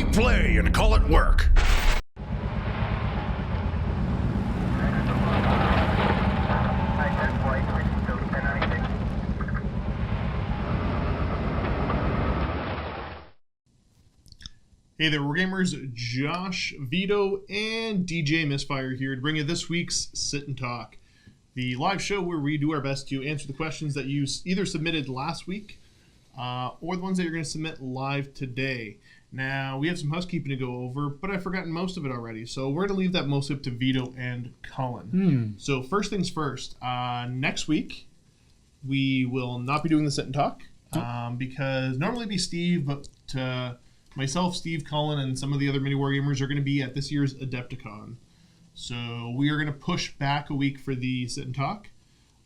Click play and call it work. Hey there, Wargamers. Josh, Vito, and DJ Misfire here to bring you this week's Sit and Talk, the live show where we do our best to answer the questions that you either submitted last week or the ones that you're going to submit live today. Now, we have some housekeeping to go over, but I've forgotten most of it already, so we're going to leave that mostly up to Vito and Cullen. So first things first, next week we will not be doing the Sit and Talk because normally it'd be Steve, but myself, Steve, Cullen, and some of the other MiniWarGamers are going to be at this year's Adepticon. So we are going to push back a week for the Sit and Talk.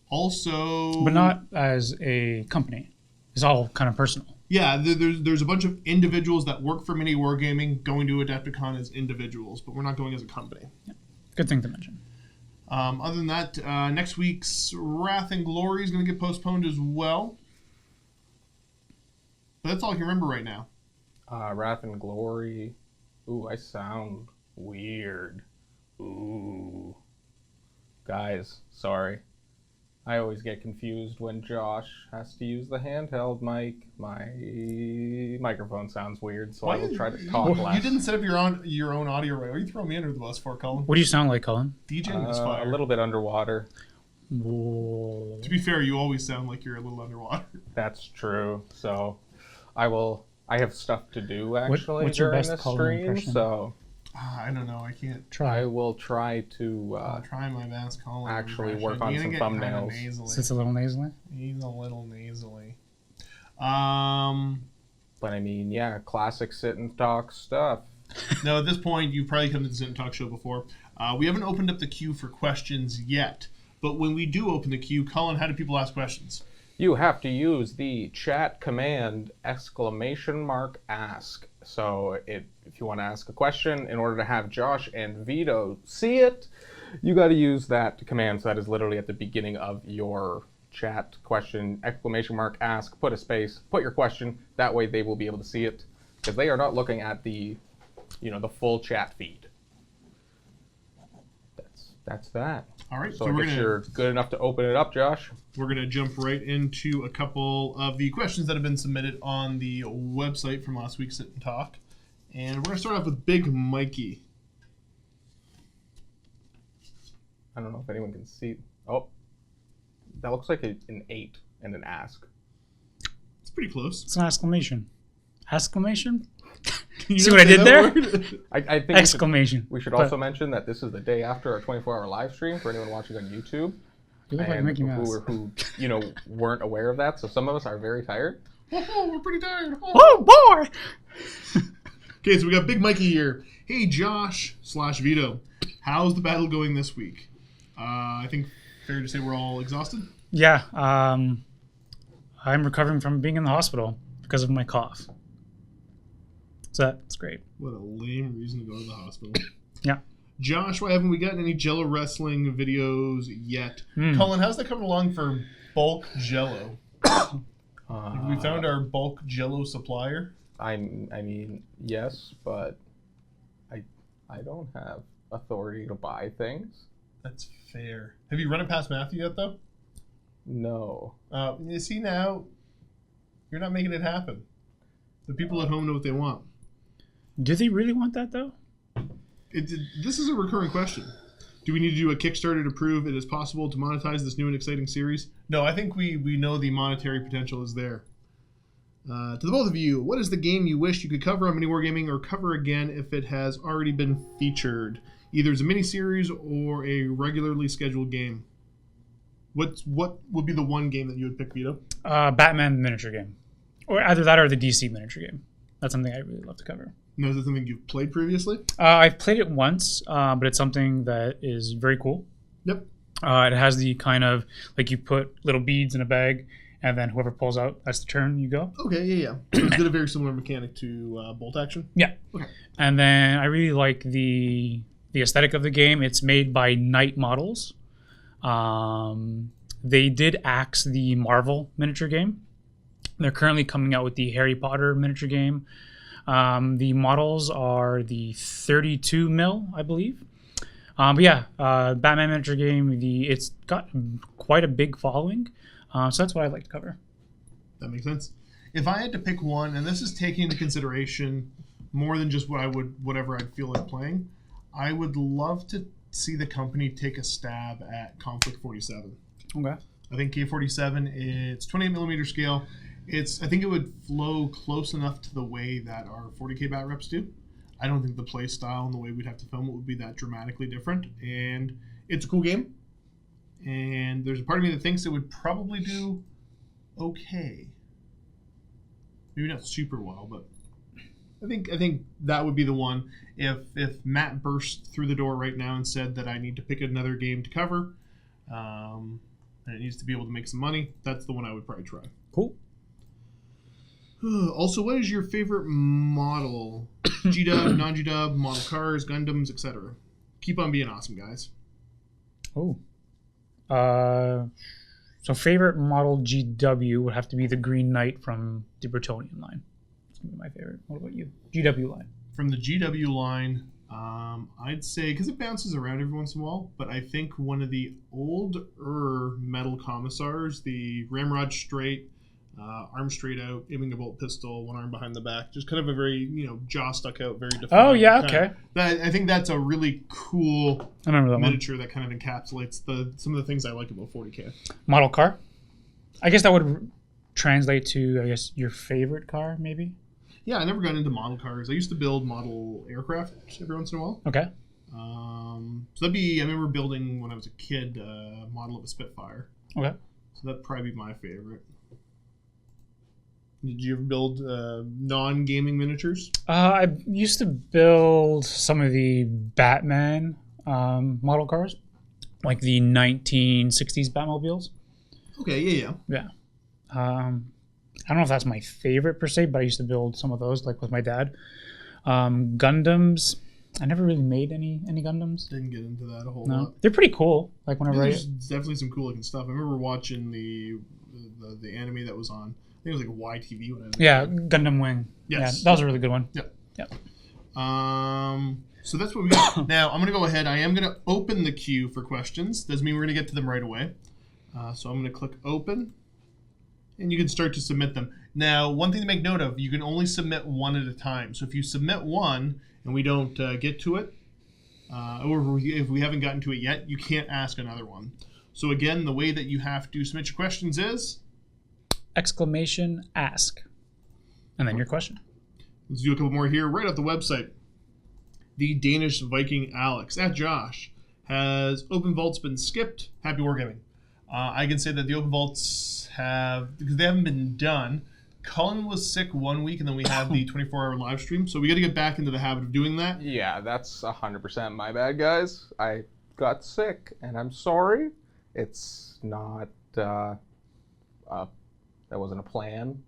Also... But not as a company. It's all kind of personal. Yeah, there's a bunch of individuals that work for MiniWarGaming going to Adepticon as individuals, but we're not going as a company. Yeah. Good thing to mention. Other than that, next week's Wrath and Glory is going to get postponed as well. But that's all I can remember right now. Wrath and Glory. Ooh, I sound weird. Ooh. Guys, sorry. I always get confused when Josh has to use the handheld mic. My microphone sounds weird, so I will try to talk less. You didn't set up your own audio right. What are you throwing me under the bus for, Cullen? What do you sound like, Cullen? DJ Misfire. A little bit underwater. Whoa. To be fair, you always sound like you're a little underwater. That's true. So I have stuff to do actually what's your during best this Cullen stream, impression? so I don't know. I can't. I will try to I'll try my best, Cullen. actually work on some thumbnails. Sits a little nasally? He's a little nasally. But I mean, yeah, classic Sit and Talk stuff. No, at this point, you've probably come to the Sit and Talk show before. We haven't opened up the queue for questions yet, but when we do open the queue, Cullen, how do people ask questions? You have to use the chat command !ask. So if you want to ask a question, in order to have Josh and Vito see it, you got to use that command. So that is literally at the beginning of your chat question, !ask, put a space, put your question. That way they will be able to see it because they are not looking at the full chat feed. That's that. All right. So I guess you're good enough to open it up, Josh. We're going to jump right into a couple of the questions that have been submitted on the website from last week's Sit and Talk. And we're going to start off with Big Mikey. I don't know if anyone can see. Oh, that looks like an 8 and an ask. It's pretty close. It's an exclamation. Exclamation? You see what I did there? I think exclamation. We should also mention that this is the day after our 24-hour live stream for anyone watching on YouTube. You look like Mickey Mouse. Who weren't aware of that. So some of us are very tired. Oh, we're pretty tired. Oh boy! Okay, so we got Big Mikey here. Hey, Josh/Vito, how's the battle going this week? I think fair to say we're all exhausted. Yeah, I'm recovering from being in the hospital because of my cough. So that's great. What a lame reason to go to the hospital. Yeah. Josh, why haven't we gotten any Jello wrestling videos yet? Cullen, how's that coming along for bulk Jello? Have we found our bulk Jello supplier? I mean, yes, but I don't have authority to buy things. That's fair. Have you run it past Matthew yet, though? No. You see now, you're not making it happen. The people at home know what they want. Do they really want that, though? This is a recurring question. Do we need to do a Kickstarter to prove it is possible to monetize this new and exciting series? No, I think we know the monetary potential is there. To the both of you, what is the game you wish you could cover on MiniWarGaming or cover again if it has already been featured, either as a mini-series or a regularly scheduled game? What would be the one game that you would pick, Vito? Batman miniature game. Or either that or the DC miniature game. That's something I really love to cover. No, is that something you've played previously? I've played it once, but it's something that is very cool. Yep. It has the kind of, like you put little beads in a bag, and then whoever pulls out, that's the turn you go. Okay, yeah. So it's got a very similar mechanic to Bolt Action? Yeah. Okay. And then I really like the aesthetic of the game. It's made by Night Models. They did axe the Marvel miniature game. They're currently coming out with the Harry Potter miniature game. The models are the 32 mil, I believe. But yeah, Batman miniature game. It's got quite a big following, so that's what I'd like to cover. That makes sense. If I had to pick one, and this is taking into consideration more than just whatever I'd feel like playing, I would love to see the company take a stab at Conflict 47. Okay. I think K47, it's 28mm scale. I think it would flow close enough to the way that our 40K bat reps do. I don't think the play style and the way we'd have to film it would be that dramatically different. And it's a cool game. And there's a part of me that thinks it would probably do okay. Maybe not super well, but I think that would be the one. If Matt burst through the door right now and said that I need to pick another game to cover, and it needs to be able to make some money, that's the one I would probably try. Cool. Also, what is your favorite model? G-Dub, non-G-Dub, model cars, Gundams, etc. Keep on being awesome, guys. Oh. So favorite model GW would have to be the Green Knight from the Bretonian line. That's gonna be my favorite. What about you? GW line. From the GW line, I'd say, because it bounces around every once in a while, but I think one of the older metal commissars, the Ramrod straight, arm straight out, aiming a bolt pistol, one arm behind the back, just kind of a very, jaw stuck out, very defined. Oh, yeah, okay. I think that's a really cool I remember that miniature that kind of encapsulates some of the things I like about 40K. Model car? I guess that would translate to, your favorite car, maybe? Yeah, I never got into model cars. I used to build model aircraft every once in a while. Okay. So that'd be, I remember building when I was a kid a model of a Spitfire. Okay. So that'd probably be my favorite. Did you ever build non-gaming miniatures? I used to build some of the Batman model cars, like the 1960s Batmobiles. Okay, yeah. Yeah. I don't know if that's my favorite per se, but I used to build some of those, like with my dad. Gundams. I never really made any Gundams. Didn't get into that a whole No, lot. they're pretty cool. Like whenever There's definitely some cool looking stuff. I remember watching the anime that was on. I think it was like YTV when I was yeah, Gundam Wing. Yes. Yeah, that was a really good one. Yep. Yep. So that's what we got. Now I'm gonna go ahead. I am gonna open the queue for questions. Doesn't mean we're gonna get to them right away. So I'm gonna click open, and you can start to submit them. Now, one thing to make note of: you can only submit one at a time. So if you submit one and we don't get to it, or if we haven't gotten to it yet, you can't ask another one. So again, the way that you have to submit your questions is !ask, and then your question. Let's do a couple more here right off the website. The Danish Viking Alex at Josh has open vaults been skipped? Happy Wargaming. I can say that the open vaults because they haven't been done. Colin was sick 1 week, and then we had the 24-hour live stream, so we got to get back into the habit of doing that. Yeah, that's 100% my bad, guys. I got sick, and I'm sorry. It's not. That wasn't a plan.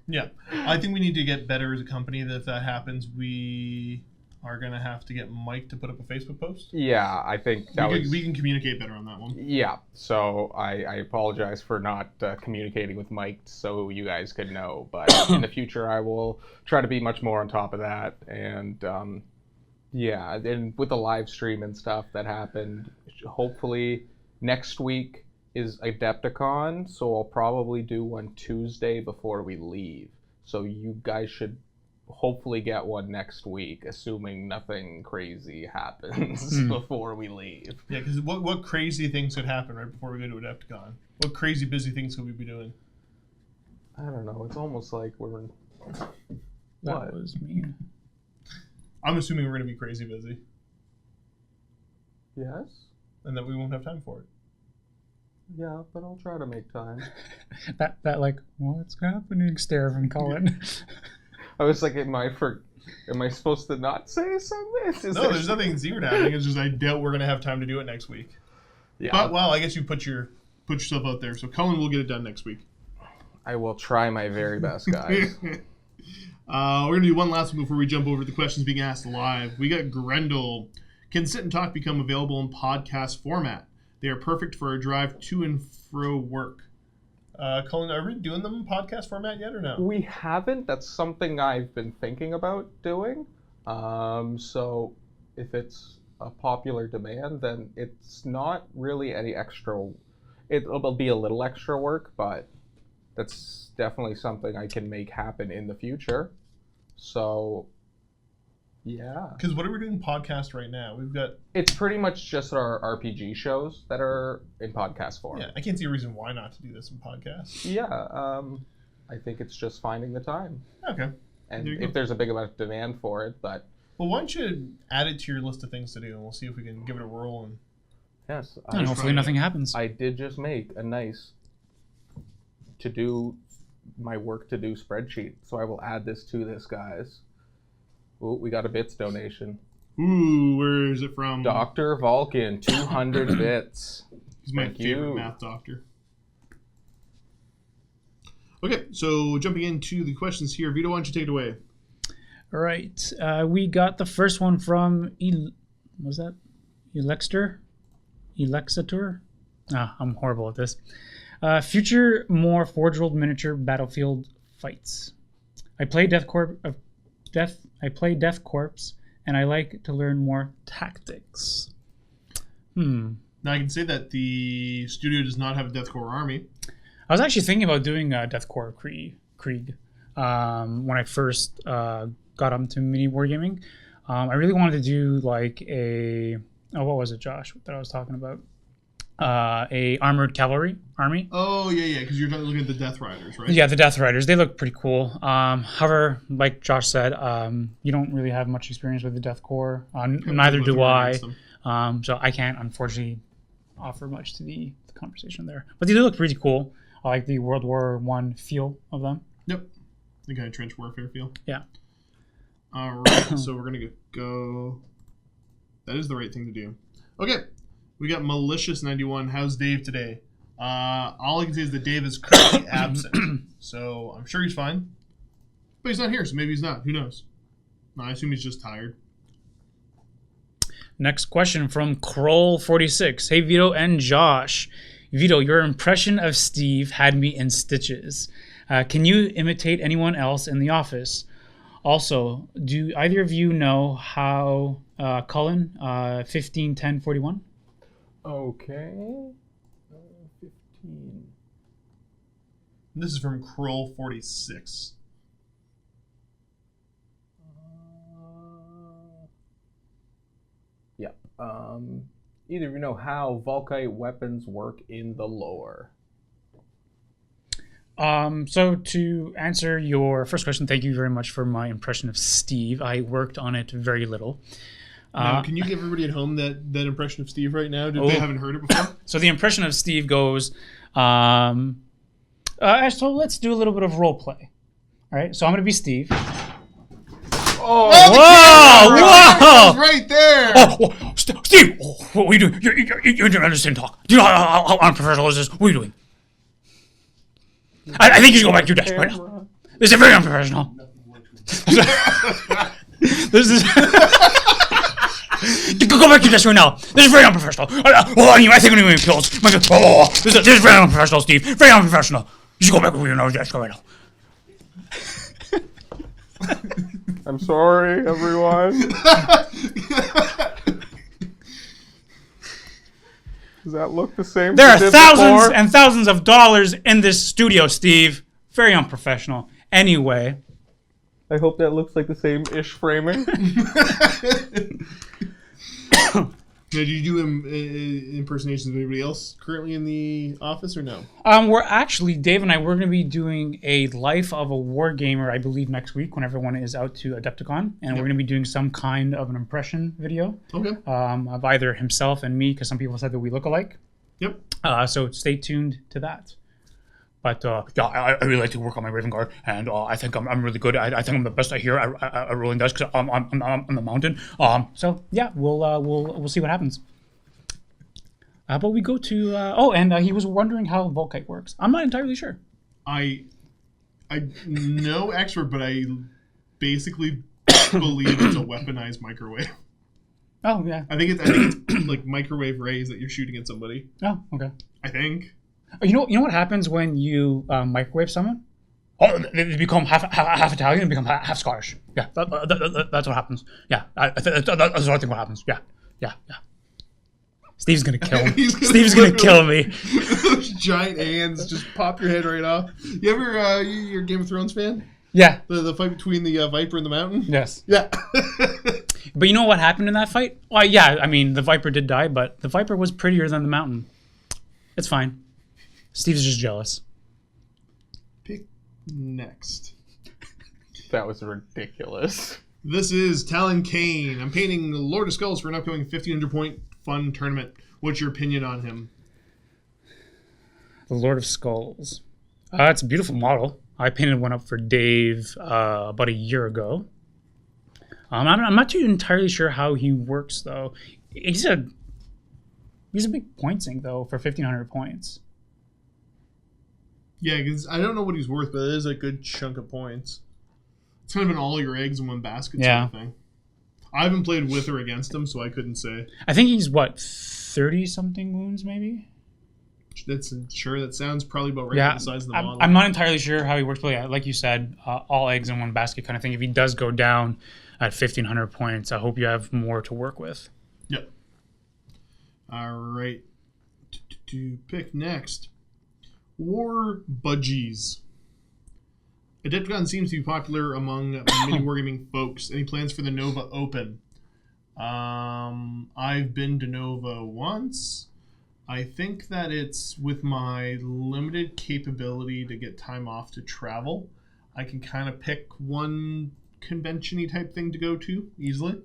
Yeah, I think we need to get better as a company. That if that happens, we are going to have to get Mike to put up a Facebook post. Yeah, I think we can communicate better on that one. Yeah, so I apologize for not communicating with Mike so you guys could know, but in the future I will try to be much more on top of that. And yeah, and with the live stream and stuff that happened, hopefully next week is Adepticon, so I'll probably do one Tuesday before we leave. So you guys should hopefully get one next week, assuming nothing crazy happens before we leave. Yeah, because what crazy things could happen right before we go to Adepticon? What crazy busy things could we be doing? I don't know. It's almost like we're... That was mean. I'm assuming we're going to be crazy busy. Yes? And that we won't have time for it. Yeah, but I'll try to make time. that like, what's happening stare from Colin. I was like, am I supposed to not say something? No, there's nothing secret happening. It's just I doubt we're going to have time to do it next week. Yeah. But, well, I guess you put yourself out there. So Colin will get it done next week. I will try my very best, guys. We're going to do one last one before we jump over to the questions being asked live. We got Grendel. Can Sit and Talk become available in podcast format? They are perfect for a drive to and fro work. Colin, are we doing them in podcast format yet or no? We haven't. That's something I've been thinking about doing. So if it's a popular demand, then it's not really any extra. It'll be a little extra work, but that's definitely something I can make happen in the future. So, yeah. Because what are we doing podcast right now? We've got... It's pretty much just our RPG shows that are in podcast form. Yeah, I can't see a reason why not to do this in podcast. Yeah, I think it's just finding the time. Okay. And if there's a big amount of demand for it, but... Well, why don't you add it to your list of things to do, and we'll see if we can give it a whirl. And yes. And hopefully nothing happens. I did just make a nice to-do, my work-to-do spreadsheet, so I will add this to this, guys. Ooh, we got a bits donation. Ooh, where is it from? Dr. Vulcan, 200 bits. He's my favorite math doctor. Okay, so jumping into the questions here, Vito, why don't you take it away? All right. We got the first one from was that Elextor? I'm horrible at this. Future more Forge World miniature battlefield fights. I play Death Corps, and I like to learn more tactics. Now I can say that the studio does not have a Death Corps army. I was actually thinking about doing a Death Corps Krieg when I first got into MiniWarGaming. I really wanted to do like what was it, Josh, that I was talking about? A armored cavalry army. Oh, yeah, because you're looking at the Death Riders, right? Yeah, the Death Riders. They look pretty cool. However, like Josh said, you don't really have much experience with the Death Corps. Neither do I. So I can't, unfortunately, offer much to the conversation there. But they do look pretty cool. I like the World War I feel of them. Yep. The kind of trench warfare feel. Yeah. All right, so we're going to go... That is the right thing to do. Okay. We got Malicious91. How's Dave today? All I can say is that Dave is currently absent. So I'm sure he's fine. But he's not here, so maybe he's not. Who knows? No, I assume he's just tired. Next question from Kroll46. Hey, Vito and Josh. Vito, your impression of Steve had me in stitches. Can you imitate anyone else in the office? Also, do either of you know how Cullen 151041? Okay. 15. This is from Kroll46. Yeah. Either of you know how Volkite weapons work in the lore? So to answer your first question, thank you very much for my impression of Steve. I worked on it very little. Now, can you give everybody at home that impression of Steve right now? They haven't heard it before? So the impression of Steve goes, so let's do a little bit of role play. All right, so I'm going to be Steve. Oh, whoa! Right there! Oh, Steve! Oh, what are you doing? You don't understand talk. Do you know how unprofessional is this? What are you doing? I think you should go back to your desk right now. This is very unprofessional. This is... Go back to your desk right now. This is very unprofessional. I think I'm going to pills. This is very unprofessional, Steve. Very unprofessional. You should go back to your desk right now. I'm sorry, everyone. Does that look the same? There are thousands and thousands of dollars in this studio, Steve. Very unprofessional. Anyway. I hope that looks like the same-ish framing. Now, do you do impersonations of anybody else currently in the office or no? We're actually, Dave and I, we're going to be doing a Life of a Wargamer, I believe, next week when everyone is out to Adepticon. And we're going to be doing some kind of an impression video. Okay. Of either himself and me, because some people said that we look alike. Yep. So stay tuned to that. But yeah, I really like to work on my Raven Guard, and I think I'm really good. I think I'm the best here at rolling dice because I'm on the mountain. So yeah, we'll see what happens. But we go to and he was wondering how Volkite works. I'm not entirely sure. I'm no expert, but I basically believe it's a weaponized microwave. Oh yeah. I think it's like microwave rays that you're shooting at somebody. Oh okay. I think. You know what happens when you microwave someone? Oh, they become half Italian and become half Scottish. Yeah, that's what happens. Yeah, that's what I think what happens. Yeah. Steve's gonna kill me. Steve's gonna kill me. Those giant hands just pop your head right off. You ever, you're a Game of Thrones fan? Yeah. The fight between the Viper and the Mountain? Yes. Yeah. But you know what happened in that fight? Well, yeah, I mean, the Viper did die, but the Viper was prettier than the Mountain. It's fine. Steve's just jealous. Pick next. That was ridiculous. This is Talon Kane. I'm painting Lord of Skulls for an upcoming 1,500 point fun tournament. What's your opinion on him? The Lord of Skulls. It's a beautiful model. I painted one up for Dave about a year ago. I'm not too entirely sure how he works though. He's a big point sink though for 1,500 points. Yeah, because I don't know what he's worth, but it is a good chunk of points. It's kind of an all your eggs in one basket sort of thing. I haven't played with or against him, so I couldn't say. I think he's, 30-something wounds maybe? That sounds probably about right for the size of the model. I'm not entirely sure how he works, but yeah, like you said, all eggs in one basket kind of thing. If he does go down at 1,500 points, I hope you have more to work with. Yep. All right. To pick next. War Budgies. Adepticon seems to be popular among MiniWarGaming folks. Any plans for the Nova Open? I've been to Nova once. I think that it's with my limited capability to get time off to travel. I can kind of pick one convention-y type thing to go to easily.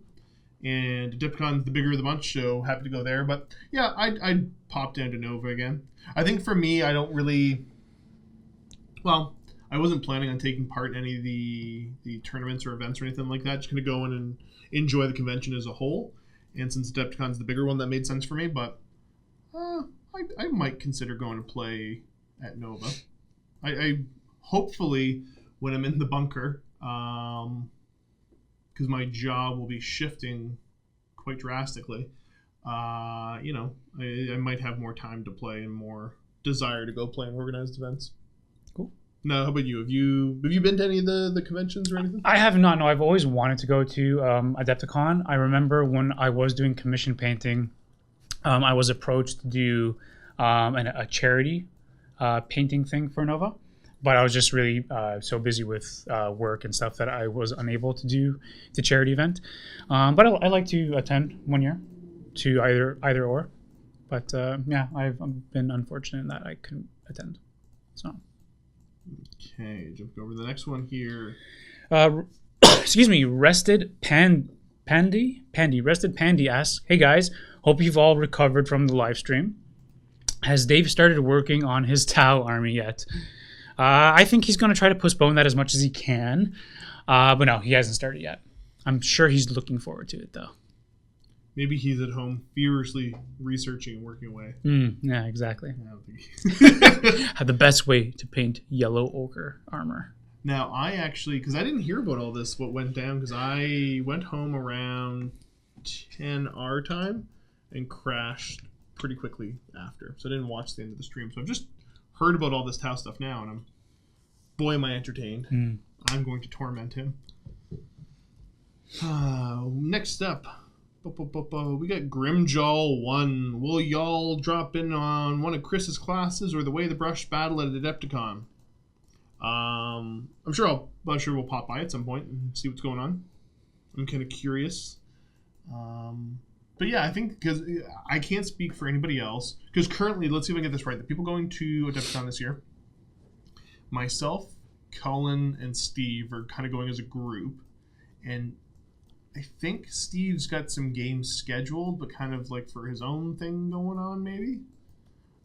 And Adepticon's the bigger of the bunch, so happy to go there. But yeah, I'd pop down to Nova again. I think for me, I don't really... Well, I wasn't planning on taking part in any of the tournaments or events or anything like that. Just going to go in and enjoy the convention as a whole. And since Adepticon's the bigger one, that made sense for me. But I might consider going to play at Nova. I hopefully, when I'm in the bunker, because my job will be shifting quite drastically, I might have more time to play and more desire to go play in organized events. Cool. Now, how about you? Have you been to any of the conventions or anything? I have not. No, I've always wanted to go to Adepticon. I remember when I was doing commission painting, I was approached to do a charity painting thing for Nova, but I was just really so busy with work and stuff that I was unable to do the charity event. But I like to attend one year to either or. But yeah, I've been unfortunate in that I couldn't attend. So. Okay, jump over to the next one here. Excuse me, Rested Pandy asks, "Hey guys, hope you've all recovered from the live stream. Has Dave started working on his Tau army yet?" I think he's going to try to postpone that as much as he can, but no, he hasn't started yet. I'm sure he's looking forward to it though. Maybe he's at home furiously researching and working away. Yeah, exactly. I don't think Had the best way to paint yellow ochre armor. Now, I actually, because I didn't hear about all this, what went down, because I went home around 10 our time and crashed pretty quickly after. So I didn't watch the end of the stream. So I've just heard about all this Tau stuff now, and boy, am I entertained. I'm going to torment him. Next up. We got Grimjaw 1. Will y'all drop in on one of Chris's classes or the Way the Brush battle at Adepticon? I'm sure we'll pop by at some point and see what's going on. I'm kind of curious. But yeah, I think because I can't speak for anybody else. Because currently, let's see if I get this right. The people going to Adepticon this year, myself, Cullen, and Steve are kind of going as a group, and I think Steve's got some games scheduled, but kind of like for his own thing going on, maybe.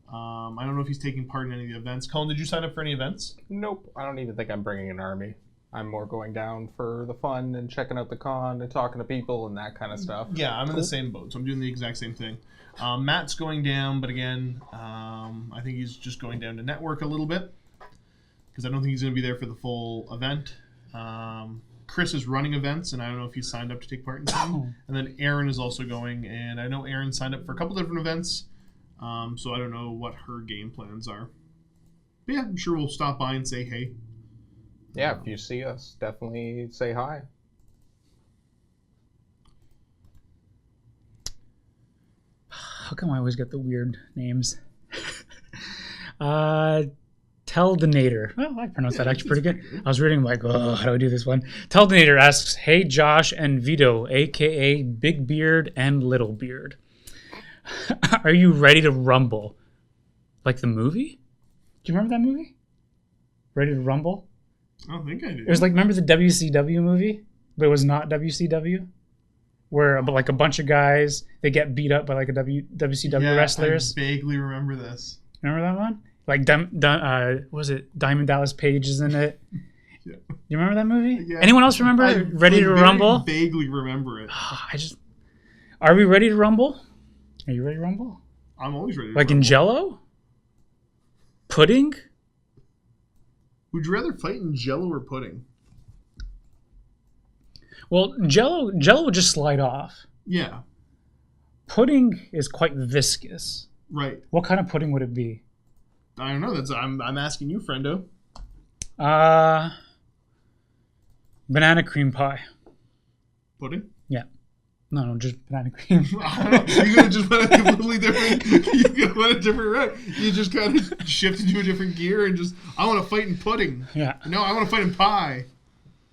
I don't know if he's taking part in any of the events. Colin, did you sign up for any events? Nope. I don't even think I'm bringing an army. I'm more going down for the fun and checking out the con and talking to people and that kind of stuff. Yeah, I'm in the same boat, so I'm doing the exact same thing. Matt's going down, but again, I think he's just going down to network a little bit because I don't think he's going to be there for the full event. Chris is running events, and I don't know if he's signed up to take part in some. And then Aaron is also going, and I know Aaron signed up for a couple different events. So I don't know what her game plans are. But yeah, I'm sure we'll stop by and say hey. Yeah, if you see us, definitely say hi. How come I always get the weird names? Teldonator. Well, I pronounced that actually pretty good. I was reading like, oh, how do I do this one? Teldonator asks, "Hey Josh and Vito, aka Big Beard and Little Beard, are you ready to rumble?" Like the movie? Do you remember that movie? Ready to Rumble? I don't think I do. It was like, remember the WCW movie, but it was not WCW, where like a bunch of guys they get beat up by like a WCW wrestlers. I vaguely remember this. Remember that one? Like, was it Diamond Dallas Page is in it? Yeah. You remember that movie? Yeah. Anyone else remember Ready to very Rumble? Vaguely remember it. Are we ready to rumble? Are you ready to rumble? I'm always ready. Like in Jello? Pudding? Would you rather fight in Jello or pudding? Well, Jello would just slide off. Yeah. Pudding is quite viscous. Right. What kind of pudding would it be? I don't know. I'm asking you, friendo. Banana cream pie. Pudding? Yeah. No, just banana cream. I don't know. You could have just went a completely different. You could have went a different route. You just kind of shifted to a different gear and just. I want to fight in pudding. Yeah. No, I want to fight in pie.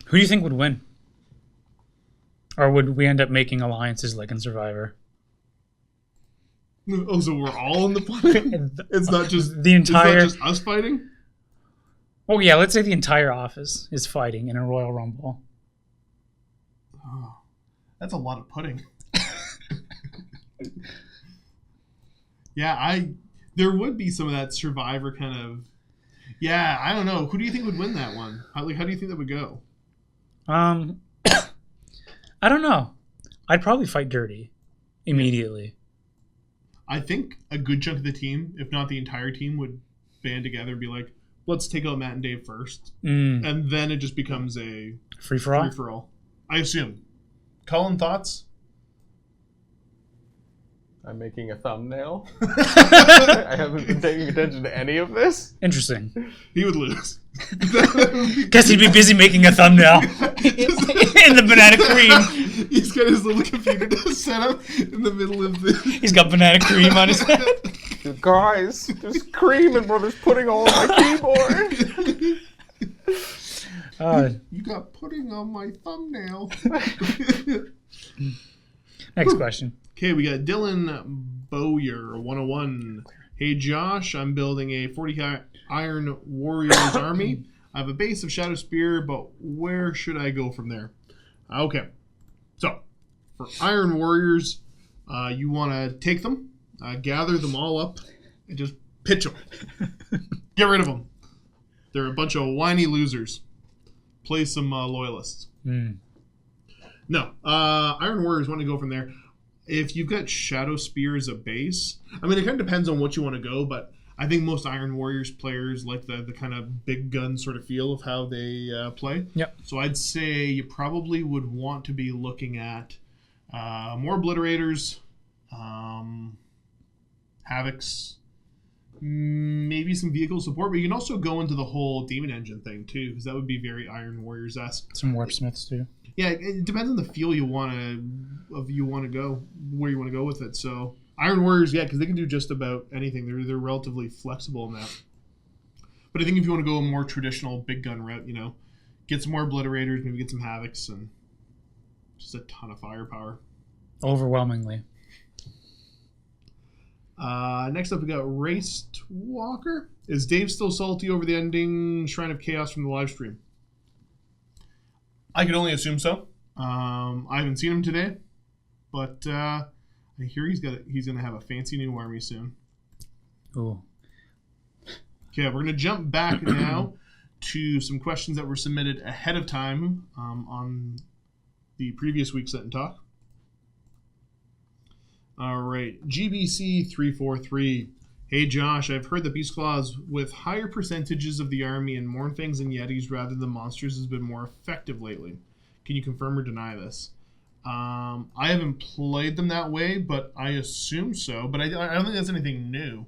Who do you think would win? Or would we end up making alliances like in Survivor? Oh, so we're all in the pudding? It's not just the entire. It's not just us fighting. Oh yeah, let's say the entire office is fighting in a Royal Rumble. Oh, that's a lot of pudding. Yeah, there would be some of that Survivor kind of. Yeah, I don't know. Who do you think would win that one? How do you think that would go? I don't know. I'd probably fight dirty immediately. I think a good chunk of the team, if not the entire team, would band together and be like, let's take out Matt and Dave first. And then it just becomes a free-for-all? I assume. Colin, thoughts? I'm making a thumbnail. I haven't been taking attention to any of this. Interesting. He would lose. Guess he'd be busy making a thumbnail in the banana cream. He's got his little computer set up in the middle of the... He's got banana cream on his head. You guys, there's cream and there's pudding all on my keyboard. You got pudding on my thumbnail. Next question. Okay, we got Dylan Bowyer, 101. Hey Josh, I'm building a 40 Iron Warriors army. I have a base of Shadow Spear, but where should I go from there? Okay, so for Iron Warriors, you want to take them, gather them all up, and just pitch them. Get rid of them. They're a bunch of whiny losers. Play some loyalists. No, Iron Warriors want to go from there. If you've got Shadow Spear as a base, I mean, it kind of depends on what you want to go, but I think most Iron Warriors players like the kind of big gun sort of feel of how they play. Yep. So I'd say you probably would want to be looking at more Obliterators, Havocs, maybe some vehicle support, but you can also go into the whole Demon Engine thing too, because that would be very Iron Warriors-esque. Some Warp Smiths too. Yeah, it depends on the feel you want to go, where you want to go with it. So Iron Warriors, yeah, because they can do just about anything. They're relatively flexible in that. But I think if you want to go a more traditional big gun route, get some more Obliterators, maybe get some Havocs, and just a ton of firepower. Overwhelmingly. Next up, we got Raced Walker. Is Dave still salty over the ending Shrine of Chaos from the live stream? I can only assume so. I haven't seen him today, but I hear he's going to have a fancy new army soon. Ooh. Okay, we're going to jump back now to some questions that were submitted ahead of time on the previous week's Sit and Talk. All right, GBC343. Hey Josh, I've heard that Beast Claws with higher percentages of the army in Mournfangs and Yetis rather than monsters has been more effective lately. Can you confirm or deny this? I haven't played them that way, but I assume so. But I don't think that's anything new.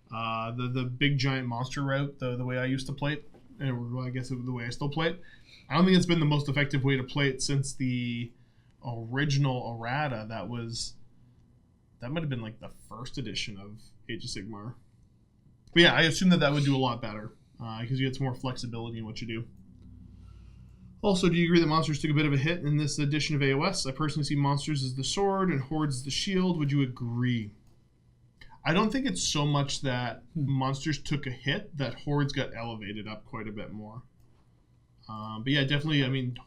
The big giant monster route, the way I used to play it, or I guess the way I still play it, I don't think it's been the most effective way to play it since the original errata. That might have been like the first edition of Age of Sigmar. But yeah, I assume that would do a lot better because you get some more flexibility in what you do. Also, do you agree that monsters took a bit of a hit in this edition of AOS? I personally see monsters as the sword and hordes as the shield. Would you agree? I don't think it's so much that monsters took a hit, that hordes got elevated up quite a bit more. But yeah, definitely, I mean,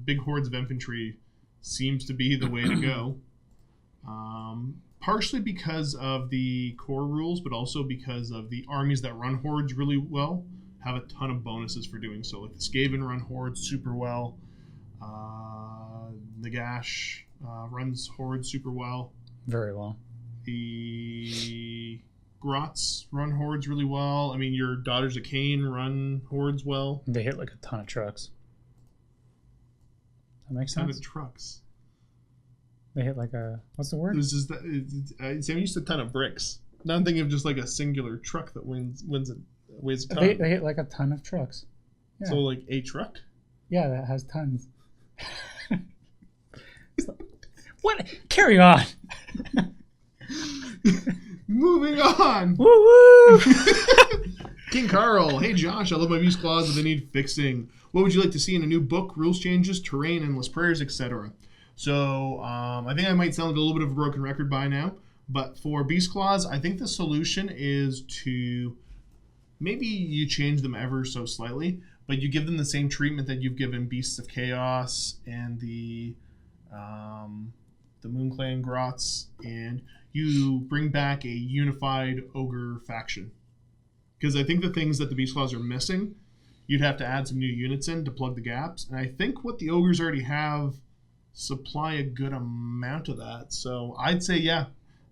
big hordes of infantry seems to be the way to go. Partially because of the core rules, but also because of the armies that run hordes really well have a ton of bonuses for doing so. Like the Skaven run hordes super well. Nagash runs hordes super well. Very well. The Grots run hordes really well. I mean, your Daughters of Cain run hordes well. They hit like a ton of trucks. That makes sense. Ton of trucks. They hit like what's the word? It was just Sam used a ton of bricks. Now I'm thinking of just like a singular truck that weighs a ton. They hit like a ton of trucks. Yeah. So like a truck? Yeah, that has tons. What? Carry on. Moving on. Woo woo. King Carl, hey Josh, I love my Beast Claws, but they need fixing. What would you like to see in a new book? Rules changes, terrain, endless prayers, etc. So I think I might sound like a little bit of a broken record by now, but for Beast Claws, I think the solution is to maybe you change them ever so slightly, but you give them the same treatment that you've given Beasts of Chaos and the Moon Clan Grots, and you bring back a unified ogre faction. Because I think the things that the Beast Claws are missing, you'd have to add some new units in to plug the gaps, and I think what the ogres already have supply a good amount of that. So I'd say, yeah,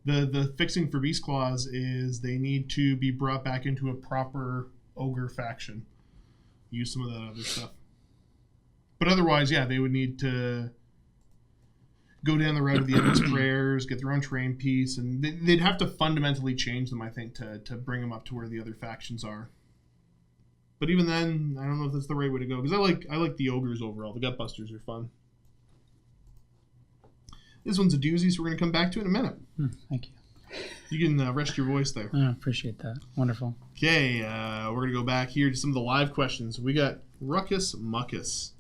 the fixing for Beast Claws is they need to be brought back into a proper ogre faction. Use some of that other stuff. But otherwise, yeah, they would need to go down the road of the endless prayers, get their own terrain piece, and they'd have to fundamentally change them, I think, to bring them up to where the other factions are. But even then, I don't know if that's the right way to go, because I like the ogres overall. The Gutbusters are fun. This one's a doozy, so we're going to come back to it in a minute. Thank you. You can rest your voice there. I appreciate that. Wonderful. Okay, we're going to go back here to some of the live questions. We got Ruckus Muckus.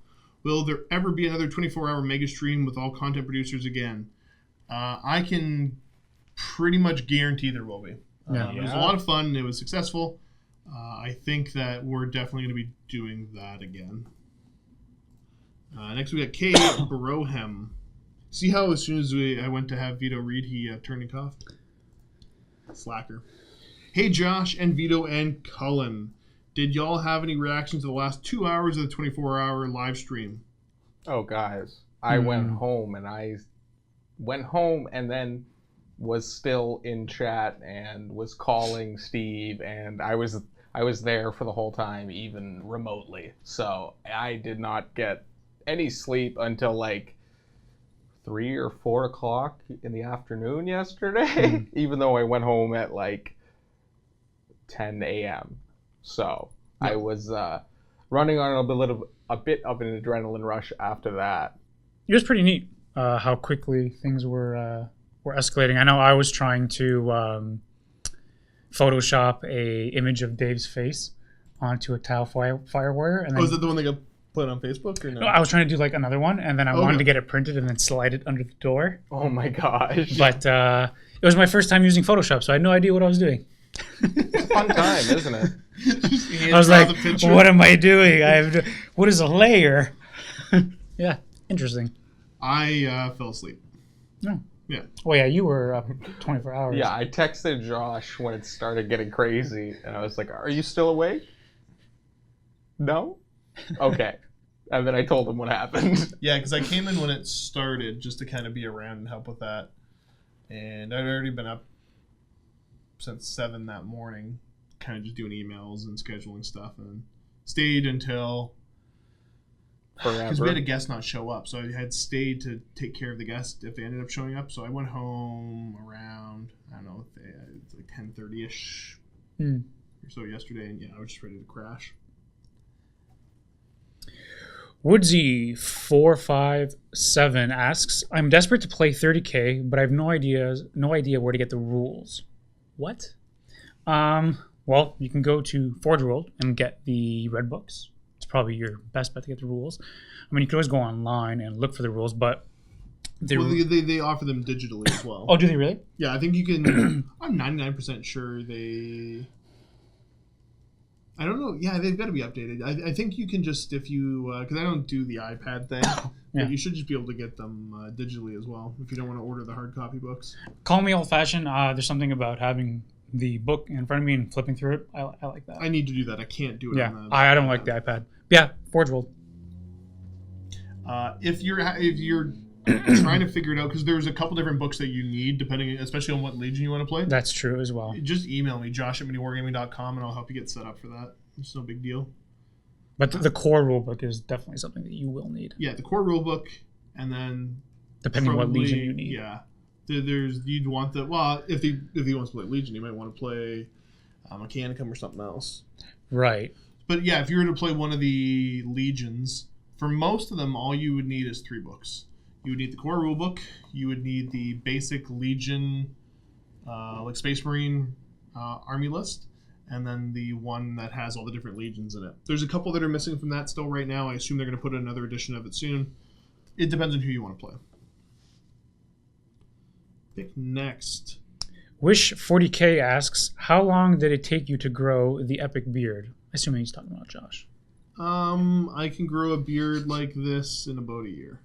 Will there ever be another 24-hour mega stream with all content producers again? I can pretty much guarantee there will be. It was a lot of fun. It was successful. I think that we're definitely going to be doing that again. Next, we got K. Barohem. See how as soon as I went to have Vito read, he turned and coughed? Slacker. Hey, Josh and Vito and Cullen. Did y'all have any reactions to the last 2 hours of the 24-hour live stream? Oh, guys. I went home and then was still in chat and was calling Steve, and I was there for the whole time, even remotely. So I did not get any sleep until like 3 or 4 o'clock in the afternoon yesterday, even though I went home at like 10 a.m. So I was running on a bit of an adrenaline rush after that. It was pretty neat how quickly things were escalating. I know I was trying to Photoshop a image of Dave's face onto a tile fire warrior. And then, is that the one that got put on Facebook or no? No, I was trying to do like another one, and then I wanted to get it printed and then slide it under the door. Oh my gosh. But it was my first time using Photoshop, so I had no idea what I was doing. It's a fun time, isn't it? I was like, what am I doing? What is a layer? Yeah, interesting. I fell asleep. No. Yeah. Well, yeah, you were up 24 hours. Yeah, I texted Josh when it started getting crazy, and I was like, are you still awake? No? Okay. And then I told him what happened. Yeah, because I came in when it started just to kind of be around and help with that. And I'd already been up since 7 that morning, kind of just doing emails and scheduling stuff, and stayed until Because we had a forever. guest not show up, so I had stayed to take care of the guest if they ended up showing up. So I went home around, I don't know, it's like 10:30ish Hmm. or so yesterday, and yeah, I was just ready to crash. Woodsy457 asks, I'm desperate to play 30k, but I have no idea where to get the rules. What? Well, you can go to Forge World and get the red books. It's probably your best bet to get the rules. I mean, you can always go online and look for the rules, but Well, they offer them digitally as well. Oh, do they really? Yeah, I think you can. I'm 99% sure they. I don't know. Yeah, they've got to be updated. I think you can just, if you, because I don't do the iPad thing, Yeah. but you should just be able to get them digitally as well if you don't want to order the hard copy books. Call me old-fashioned. There's something about having the book in front of me and flipping through it. I like that. I need to do that. I can't do it. Yeah, On the I don't like the iPad. Yeah, Forge World. If you're trying to figure it out, because there's a couple different books that you need, depending, especially on what Legion you want to play. That's true as well. Just email me, josh@miniwargaming.com, and I'll help you get set up for that. It's no big deal. But the core rulebook is definitely something that you will need, Yeah, the core rulebook, and then depending on what probably, Legion you need. Yeah, you'd want the if he wants to play Legion, you might want to play Mechanicum or something else. Right. But yeah, if you were to play one of the Legions, for most of them, all you would need is 3 books. You would need the core rulebook. You would need the basic Legion, like Space Marine army list, and then the one that has all the different legions in it. There's a couple that are missing from that still right now. I assume they're going to put another edition of it soon. It depends on who you want to play. Pick next. Wish 40k asks, how long did it take you to grow the epic beard? Assuming he's talking about Josh. I can grow a beard like this in about a year.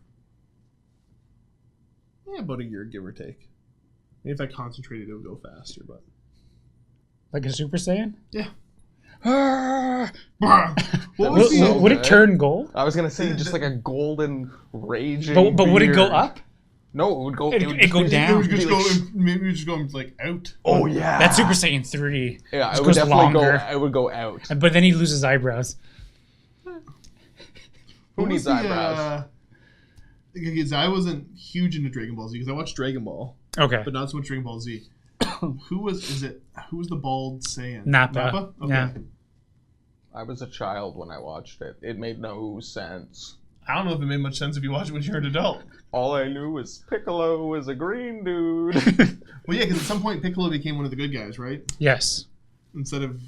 Yeah, about a year, give or take. Maybe if I concentrated, it would go faster, but... Like a Super Saiyan? Yeah. Ah! What was the... Would it turn gold? I was gonna say just like a golden raging. But would it go beard. up? No, it would go. It would go just- down. It would be just like go, sh- maybe it would just go like out. Oh yeah. That's Super Saiyan 3. Yeah, Just it would goes definitely longer. go. It would go out. But then he loses eyebrows. What Who was needs the, eyebrows? because I wasn't huge into Dragon Ball Z because I watched Dragon Ball, Okay. but not so much Dragon Ball Z. Who was the bald Saiyan? Nappa. Okay. Yeah. I was a child when I watched it. It made no sense. I don't know if it made much sense if you watched it when you're an adult. All I knew was Piccolo was a green dude. Well, yeah, because at some point Piccolo became one of the good guys, right? Yes. Instead of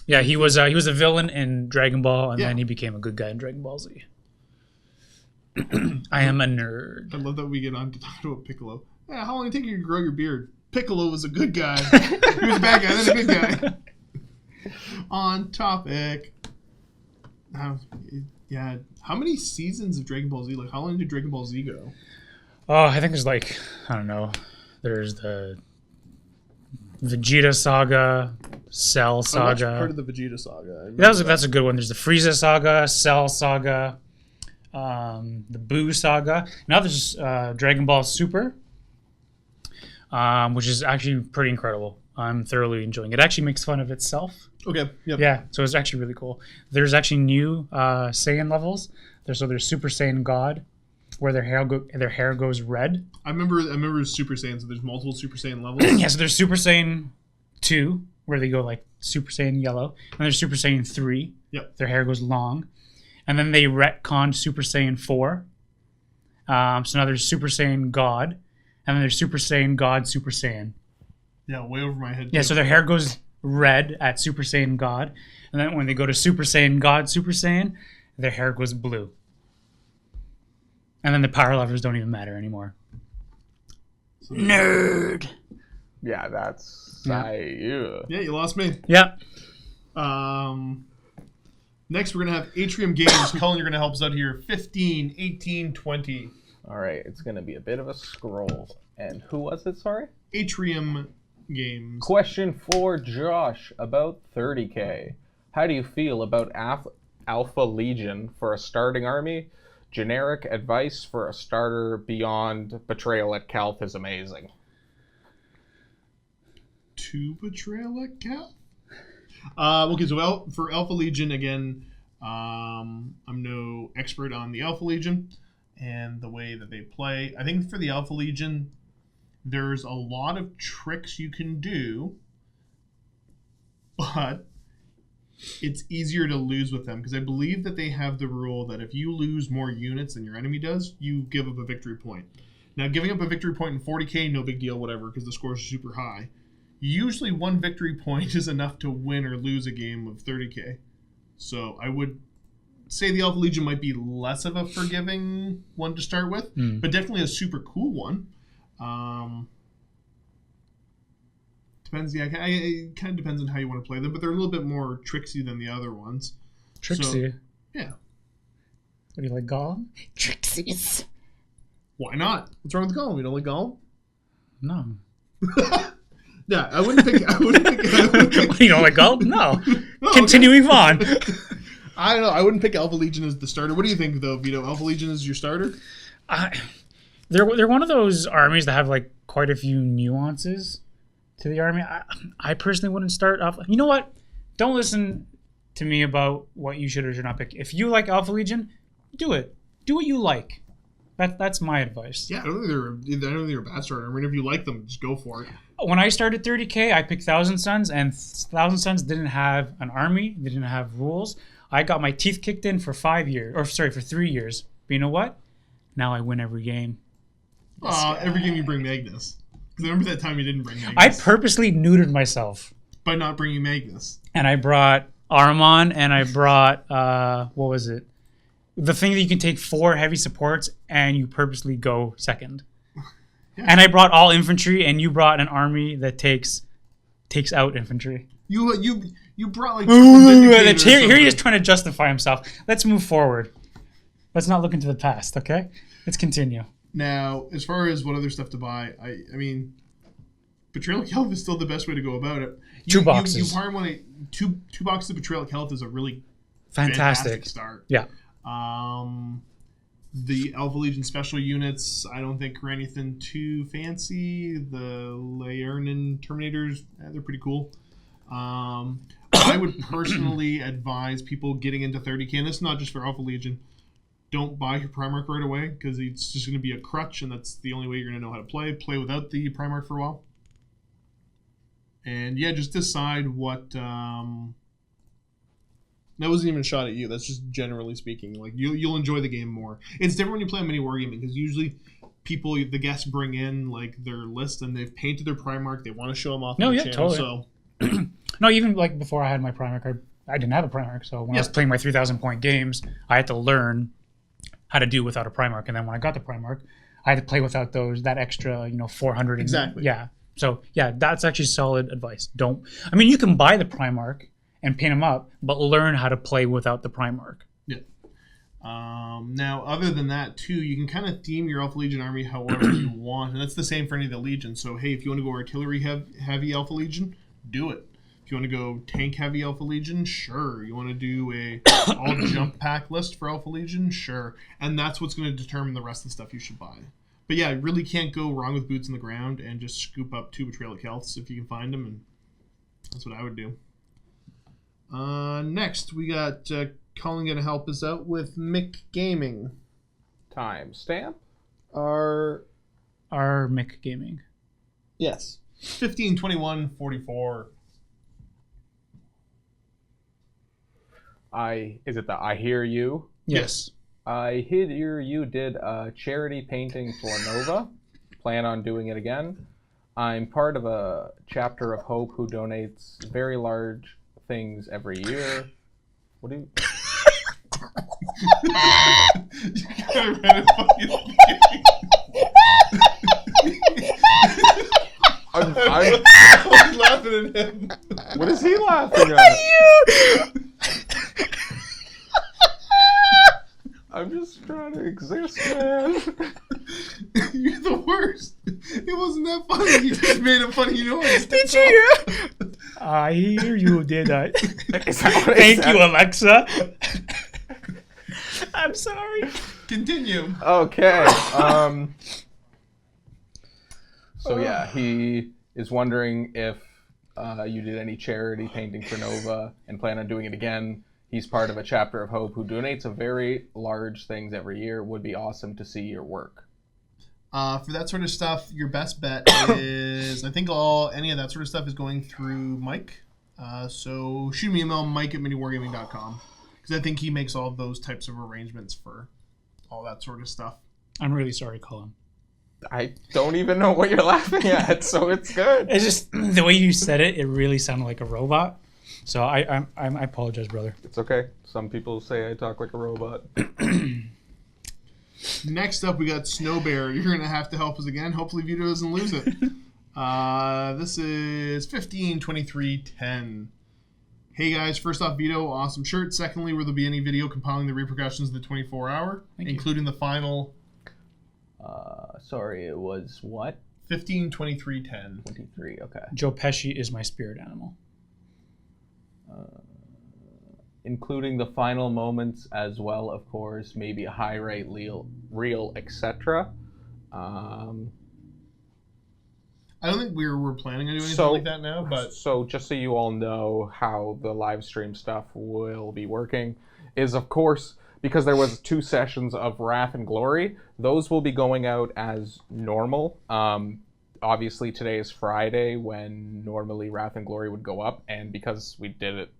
Yeah, he was a villain in Dragon Ball, and Yeah. then he became a good guy in Dragon Ball Z. I am a nerd. I love that we get on to talk about Piccolo. Yeah, how long did it take you to grow your beard? Piccolo was a good guy. He was a bad guy, then a good guy. On topic. Yeah, how many seasons of Dragon Ball Z? Like, how long did Dragon Ball Z go? Oh, I think there's like, I don't know. There's the Vegeta saga, Cell I watched saga. part of the Vegeta saga. I remember That's a good one. There's the Frieza saga, Cell saga, the Buu saga. Now there's Dragon Ball Super, which is actually pretty incredible. I'm thoroughly enjoying it. It actually makes fun of itself. Okay, yep. Yeah, so it's actually really cool. There's actually new Saiyan levels. There's Super Saiyan God, where their hair goes red. I remember Super Saiyan, so there's multiple Super Saiyan levels. Yeah, so there's Super Saiyan 2, where they go like Super Saiyan yellow. And there's Super Saiyan 3. Yep. Their hair goes long. And then they retconned Super Saiyan 4. So now there's Super Saiyan God. And then there's Super Saiyan God, Super Saiyan. Yeah, way over my head. Yeah, so their hair goes red at Super Saiyan God. And then when they go to Super Saiyan God, Super Saiyan, their hair goes blue. And then the power levers don't even matter anymore. Nerd! Yeah, that's. Yeah. Yeah, you lost me. Yeah. Next, we're going to have Atrium Games. Colin, you're going to help us out here. 15, 18, 20. All right, it's gonna be a bit of a scroll. And who was it? Sorry. Atrium Games. Question for Josh about 30k. How do you feel about Alpha Legion for a starting army? Generic advice for a starter beyond Betrayal at Calth is amazing. To Betrayal at Cal? Okay, so for Alpha Legion, again, I'm no expert on the Alpha Legion and the way that they play. I think for the Alpha Legion, there's a lot of tricks you can do, but it's easier to lose with them because I believe that they have the rule that if you lose more units than your enemy does, you give up a victory point. Now, giving up a victory point in 40k, no big deal, whatever, because the scores are super high. Usually one victory point is enough to win or lose a game of 30k. So I would say the Alpha Legion might be less of a forgiving one to start with, but definitely a super cool one. Depends, yeah, it kind of depends on how you want to play them, but they're a little bit more tricksy than the other ones. Trixie. So, yeah. What do you like, Gollum? Trixies. Why not? What's wrong with Gollum? You don't like Gollum? No. Yeah, I wouldn't pick. You don't like Gollum? No. No, Continuing on. I don't know. I wouldn't pick Alpha Legion as the starter. What do you think, though, Vito? Alpha Legion is your starter? They're one of those armies that have like quite a few nuances to the army. I personally wouldn't start off. You know what? Don't listen to me about what you should or should not pick. If you like Alpha Legion, do it. Do what you like. That's my advice. Yeah, I don't think they're a bad starter. I mean, if you like them, just go for it. When I started 30k, I picked Thousand Sons, and Thousand Sons didn't have an army. They didn't have rules. I got my teeth kicked in for 3 years. But you know what? Now I win every game. Every game you bring Magnus. Remember that time you didn't bring Magnus? I purposely neutered myself. By not bringing Magnus. And I brought Armon, and I brought, what was it? The thing that you can take 4 heavy supports, and you purposely go second. Yeah. And I brought all infantry, and you brought an army that takes out infantry. You brought like... Here he is trying to justify himself. Let's move forward. Let's not look into the past, okay? Let's continue. Now, as far as what other stuff to buy, I mean, Betrayal Health is still the best way to go about it. 2 boxes. You probably want two boxes of Betrayal Health is a really fantastic start. Yeah. The Alpha Legion special units, I don't think are anything too fancy. The Laernin Terminators, they're pretty cool. I would personally advise people getting into 30k, and this is not just for Alpha Legion. Don't buy your Primarch right away, because it's just going to be a crutch, and that's the only way you're going to know how to play. Play without the Primarch for a while. And yeah, just decide what... That wasn't even a shot at you. That's just generally speaking. Like you'll enjoy the game more. It's different when you play on MiniWarGaming, because usually the guests bring in like their list and they've painted their Primarch. They want to show them off on the channel. Totally. So no, even like before I had my Primarch, I didn't have a Primarch. So when I was playing my 3,000 point games, I had to learn how to do without a Primarch. And then when I got the Primarch, I had to play without that extra 400. Exactly. Yeah. So yeah, that's actually solid advice. You can buy the Primarch and paint them up, but learn how to play without the Primarch. Yeah. Now, other than that, too, you can kind of theme your Alpha Legion army however you want, and that's the same for any of the Legions. So, hey, if you want to go artillery heavy Alpha Legion, do it. If you want to go tank heavy Alpha Legion, sure. You want to do a all jump pack list for Alpha Legion, sure. And that's what's going to determine the rest of the stuff you should buy. But yeah, really can't go wrong with boots on the ground and just scoop up 2 Betrayal Healths if you can find them, and that's what I would do. Next, we got Colin going to help us out with Mick Gaming. Timestamp? Our Mick Gaming. Yes. 15/21/44. Is it the I Hear You? Yes. I Hear You did a charity painting for Nova. Plan on doing it again. I'm part of a chapter of Hope who donates very large things every year. What do you... You gotta read a fucking I'm laughing at him. What is he laughing at? I'm just trying to exist, man. You're the worst. It wasn't that funny. You just made a funny noise. Did you hear? I hear you did that. Thank you, Alexa. I'm sorry. Continue. Okay. So yeah, he is wondering if you did any charity painting for Nova and plan on doing it again. He's part of a chapter of Hope who donates a very large things every year. Would be awesome to see your work. For that sort of stuff, your best bet is, I think any of that sort of stuff is going through Mike. So shoot me an email, mike@miniwargaming.com, because I think he makes all of those types of arrangements for all that sort of stuff. I'm really sorry, Colin. I don't even know what you're laughing at, so it's good. It's just the way you said it. It really sounded like a robot. So I apologize, brother. It's okay. Some people say I talk like a robot. Next up, we got Snow Bear. You're going to have to help us again. Hopefully Vito doesn't lose it. This is 15/23/10. Hey guys, first off, Vito, awesome shirt. Secondly, will there be any video compiling the repercussions of the 24-hour, including the final? Sorry, it was what? 15/23/10. 23, okay. Joe Pesci is my spirit animal. Including the final moments as well, of course, maybe a high rate reel, etc. I don't think we're planning on doing anything like that now, but so just so you all know how the live stream stuff will be working is, of course, because there was 2 sessions of Wrath and Glory, those will be going out as normal. Obviously today is Friday when normally Wrath and Glory would go up, and because we did it,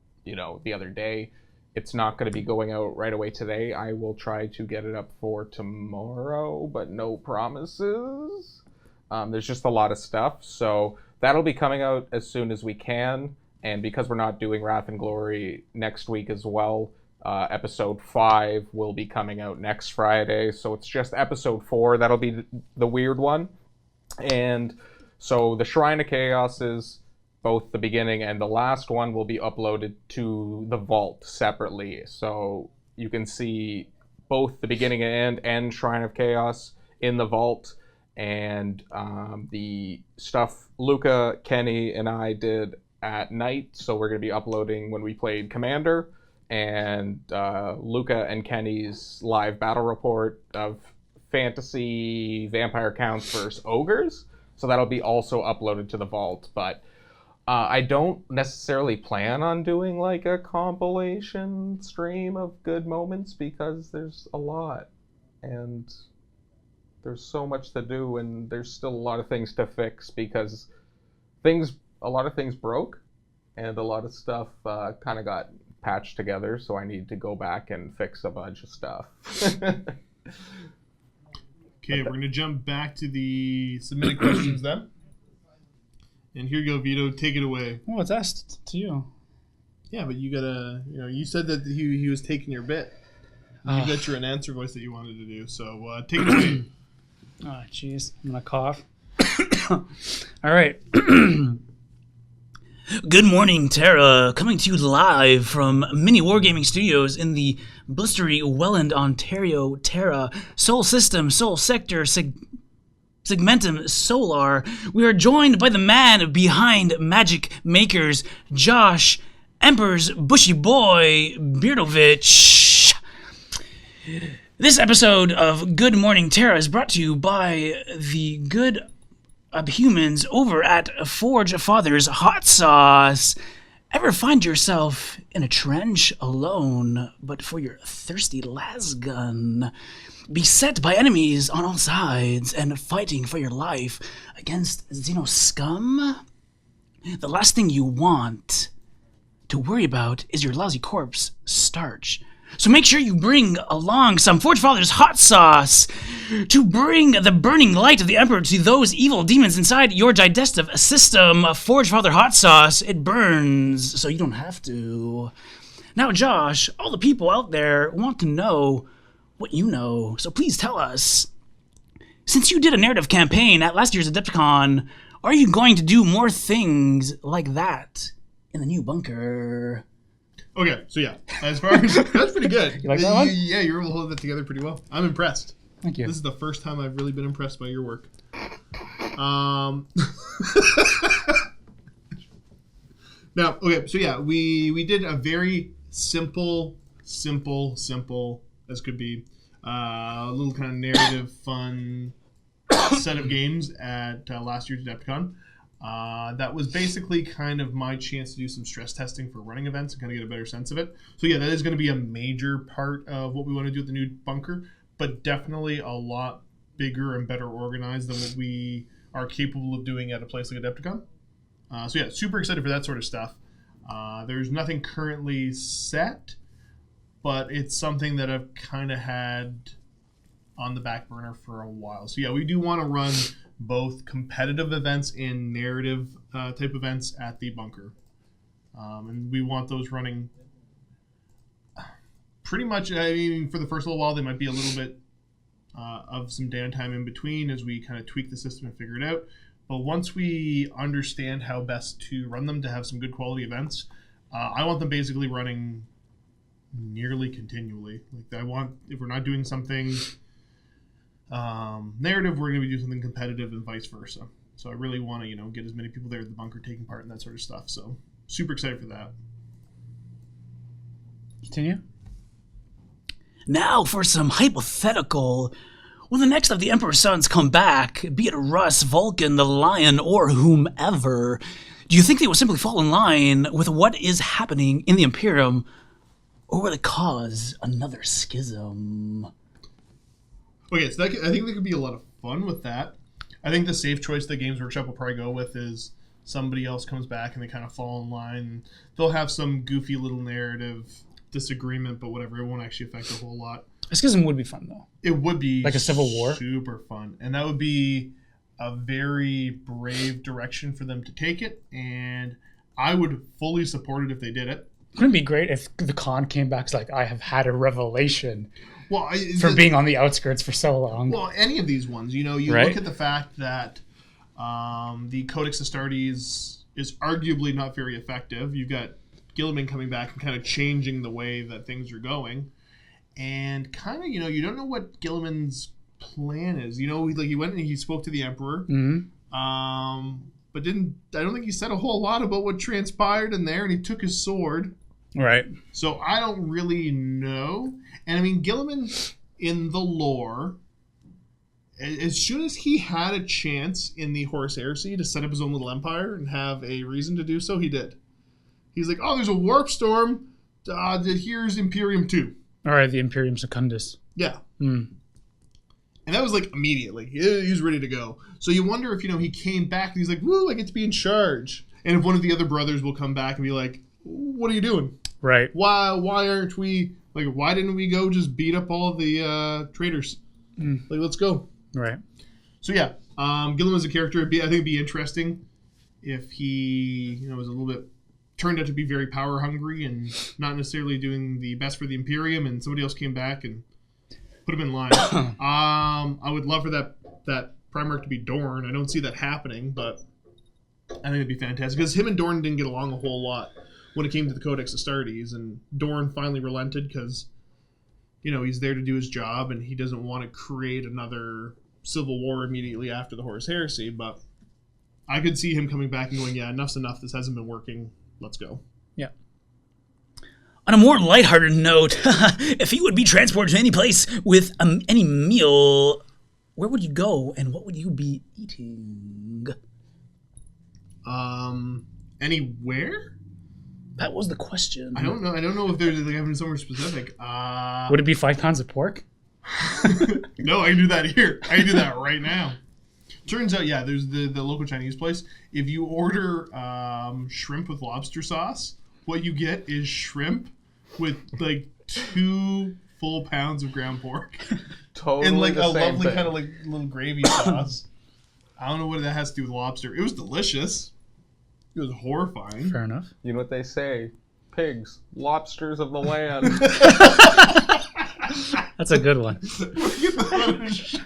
the other day, it's not going to be going out right away today. I will try to get it up for tomorrow, but no promises. There's just a lot of stuff, so that'll be coming out as soon as we can. And because we're not doing Wrath and Glory next week as well, episode 5 will be coming out next Friday. So it's just episode 4 that'll be the weird one. And so the Shrine of Chaos is both the beginning and the last one will be uploaded to the vault separately. So you can see both the beginning and end Shrine of Chaos in the vault. And the stuff Luca, Kenny, and I did at night. So we're going to be uploading when we played Commander. And Luca and Kenny's live battle report of fantasy vampire counts versus ogres. So that'll be also uploaded to the vault. But I don't necessarily plan on doing like a compilation stream of good moments because there's a lot. And there's so much to do, and there's still a lot of things to fix because a lot of things broke, and a lot of stuff kind of got patched together, so I need to go back and fix a bunch of stuff. Okay, we're going to jump back to the submitted questions then. And here you go, Vito. Take it away. Well, it's asked to you. Yeah, but you got to, you said that he was taking your bit. You got your answer voice that you wanted to do, so take it away. Oh, jeez. I'm going to cough. All right. Good morning, Tara. Coming to you live from MiniWarGaming Studios in the blistery Welland, Ontario, Terra, Sol System, Sol Sector, Segmentum Solar. We are joined by the man behind Magic Makers, Josh Emperor's Bushy Boy Beardovich. This episode of Good Morning Terra is brought to you by the good humans over at Forge Father's Hot Sauce. Ever find yourself in a trench alone, but for your thirsty lasgun, beset by enemies on all sides and fighting for your life against Xeno scum? The last thing you want to worry about is your lousy corpse starch. So make sure you bring along some Forge Father's hot sauce to bring the burning light of the Emperor to those evil demons inside your digestive system. Forge Father hot sauce, it burns, so you don't have to. Now, Josh, all the people out there want to know what you know, so please tell us. Since you did a narrative campaign at last year's Adepticon, are you going to do more things like that in the new bunker? Okay, so yeah, as far as that's pretty good. You like that one? Yeah, you were able to hold that together pretty well. I'm impressed. Thank you. This is the first time I've really been impressed by your work. Now, okay, so yeah, we did a very simple as could be, a little kind of narrative fun set of games at last year's Adepticon. That was basically kind of my chance to do some stress testing for running events and kind of get a better sense of it. So yeah, that is going to be a major part of what we want to do at the new bunker, but definitely a lot bigger and better organized than what we are capable of doing at a place like Adepticon. So yeah, super excited for that sort of stuff. There's nothing currently set, but it's something that I've kind of had on the back burner for a while. So yeah, we do want to run both competitive events and narrative type events at the bunker. And we want those running pretty much, I mean, for the first little while, they might be a little bit of some downtime in between as we kind of tweak the system and figure it out. But once we understand how best to run them to have some good quality events, I want them basically running nearly continually. Like I want, if we're not doing something narrative, we're going to be doing something competitive and vice versa. So I really want to, get as many people there at the bunker taking part in that sort of stuff. So super excited for that. Continue. Now for some hypothetical. When the next of the Emperor's sons come back, be it Russ, Vulcan, the Lion, or whomever, do you think they will simply fall in line with what is happening in the Imperium, or will it cause another schism? Okay, so I think there could be a lot of fun with that. I think the safe choice that Games Workshop will probably go with is somebody else comes back and they kind of fall in line. They'll have some goofy little narrative disagreement, but whatever. It won't actually affect a whole lot. A schism would be fun, though. It would be like a civil war. Super fun. And that would be a very brave direction for them to take it. And I would fully support it if they did it. Wouldn't it be great if the con came back like, I have had a revelation for being on the outskirts for so long? Well, any of these ones, you right? Look at the fact that the Codex Astartes is arguably not very effective. You've got Gilliman coming back and kind of changing the way that things are going. And kind of, you don't know what Gilliman's plan is. He went and he spoke to the Emperor. Mm-hmm. But I don't think he said a whole lot about what transpired in there, and he took his sword. Right. So I don't really know. And I mean, Gilliman in the lore, as soon as he had a chance in the Horus Heresy to set up his own little empire and have a reason to do so, he did. He's like, oh, there's a warp storm. Here's Imperium 2. All right, the Imperium Secundus. Yeah. Mm. And that was like immediately. He was ready to go. So you wonder if, he came back and he's like, woo, I get to be in charge. And if one of the other brothers will come back and be like, what are you doing? Right. Why aren't we, why didn't we go just beat up all of the traitors? Let's go. Right. So yeah, Gilliman as a character, I think it'd be interesting if he, was a little bit, turned out to be very power hungry and not necessarily doing the best for the Imperium, and somebody else came back and put him in line. I would love for that Primarch to be Dorn. I don't see that happening, but I think it'd be fantastic because him and Dorn didn't get along a whole lot when it came to the Codex Astartes, and Dorn finally relented because he's there to do his job and he doesn't want to create another civil war immediately after the Horus Heresy. But I could see him coming back and going, yeah, enough's enough, this hasn't been working, let's go. Yeah. On a more lighthearted note, if you would be transported to any place with any meal, where would you go and what would you be eating? Anywhere? That was the question. I don't know. I don't know if there's having somewhere specific. Would it be 5 pounds of pork? No, I can do that here. I can do that right now. Turns out, yeah, there's the local Chinese place. If you order shrimp with lobster sauce, what you get is shrimp with 2 full pounds of ground pork. Totally and the a same lovely thing. kind of little gravy sauce. I don't know what that has to do with lobster. It was delicious. It was horrifying. Fair enough. You know what they say? Pigs, lobsters of the land. That's a good one.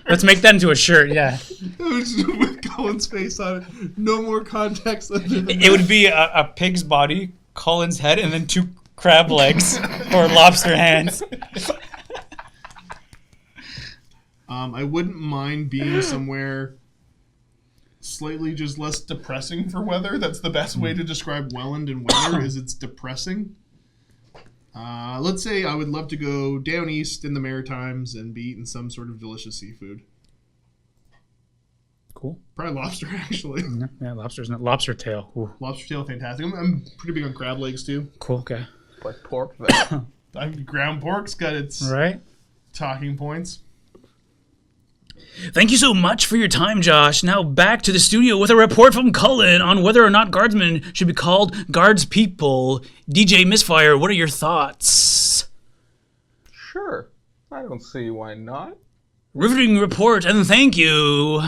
Let's make that into a shirt, yeah. With Colin's face on it. No more context other than It would be a pig's body, Colin's head, and then 2 crab legs or lobster hands. I wouldn't mind being somewhere slightly just less depressing for weather. That's the best way to describe Welland and weather is it's depressing. Let's say I would love to go down east in the Maritimes and be eating some sort of delicious seafood. Cool. Probably lobster, actually. Yeah, lobster tail. Ooh. Lobster tail, fantastic. I'm pretty big on crab legs, too. Cool. Okay. But pork, though. Ground pork's got its Right. talking points. Thank you so much for your time, Josh. Now back to the studio with a report from Cullen on whether or not guardsmen should be called guards people. DJ Misfire, what are your thoughts? Sure. I don't see why not. Riveting report, and thank you.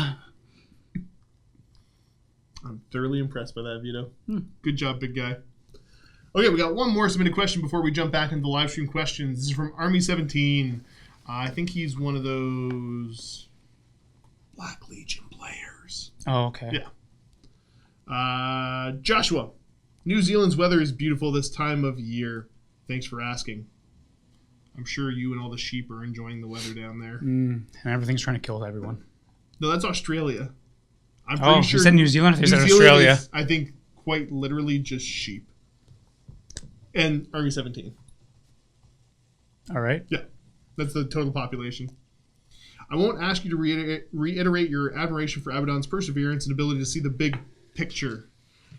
I'm thoroughly impressed by that, Vito. Good job, big guy. Okay, we got one more submitted question before we jump back into the live stream questions. This is from Army 17. I think he's one of those Black Legion players. Oh, okay. Yeah. Joshua, New Zealand's weather is beautiful this time of year. Thanks for asking. I'm sure you and all the sheep are enjoying the weather down there. And everything's trying to kill everyone. No, that's Australia. I'm pretty sure. You said New Zealand? I think you said Zealand Australia. is, I think, quite literally just sheep. And Army 17. All right. Yeah, that's the total population. I won't ask you to reiterate your admiration for Abaddon's perseverance and ability to see the big picture.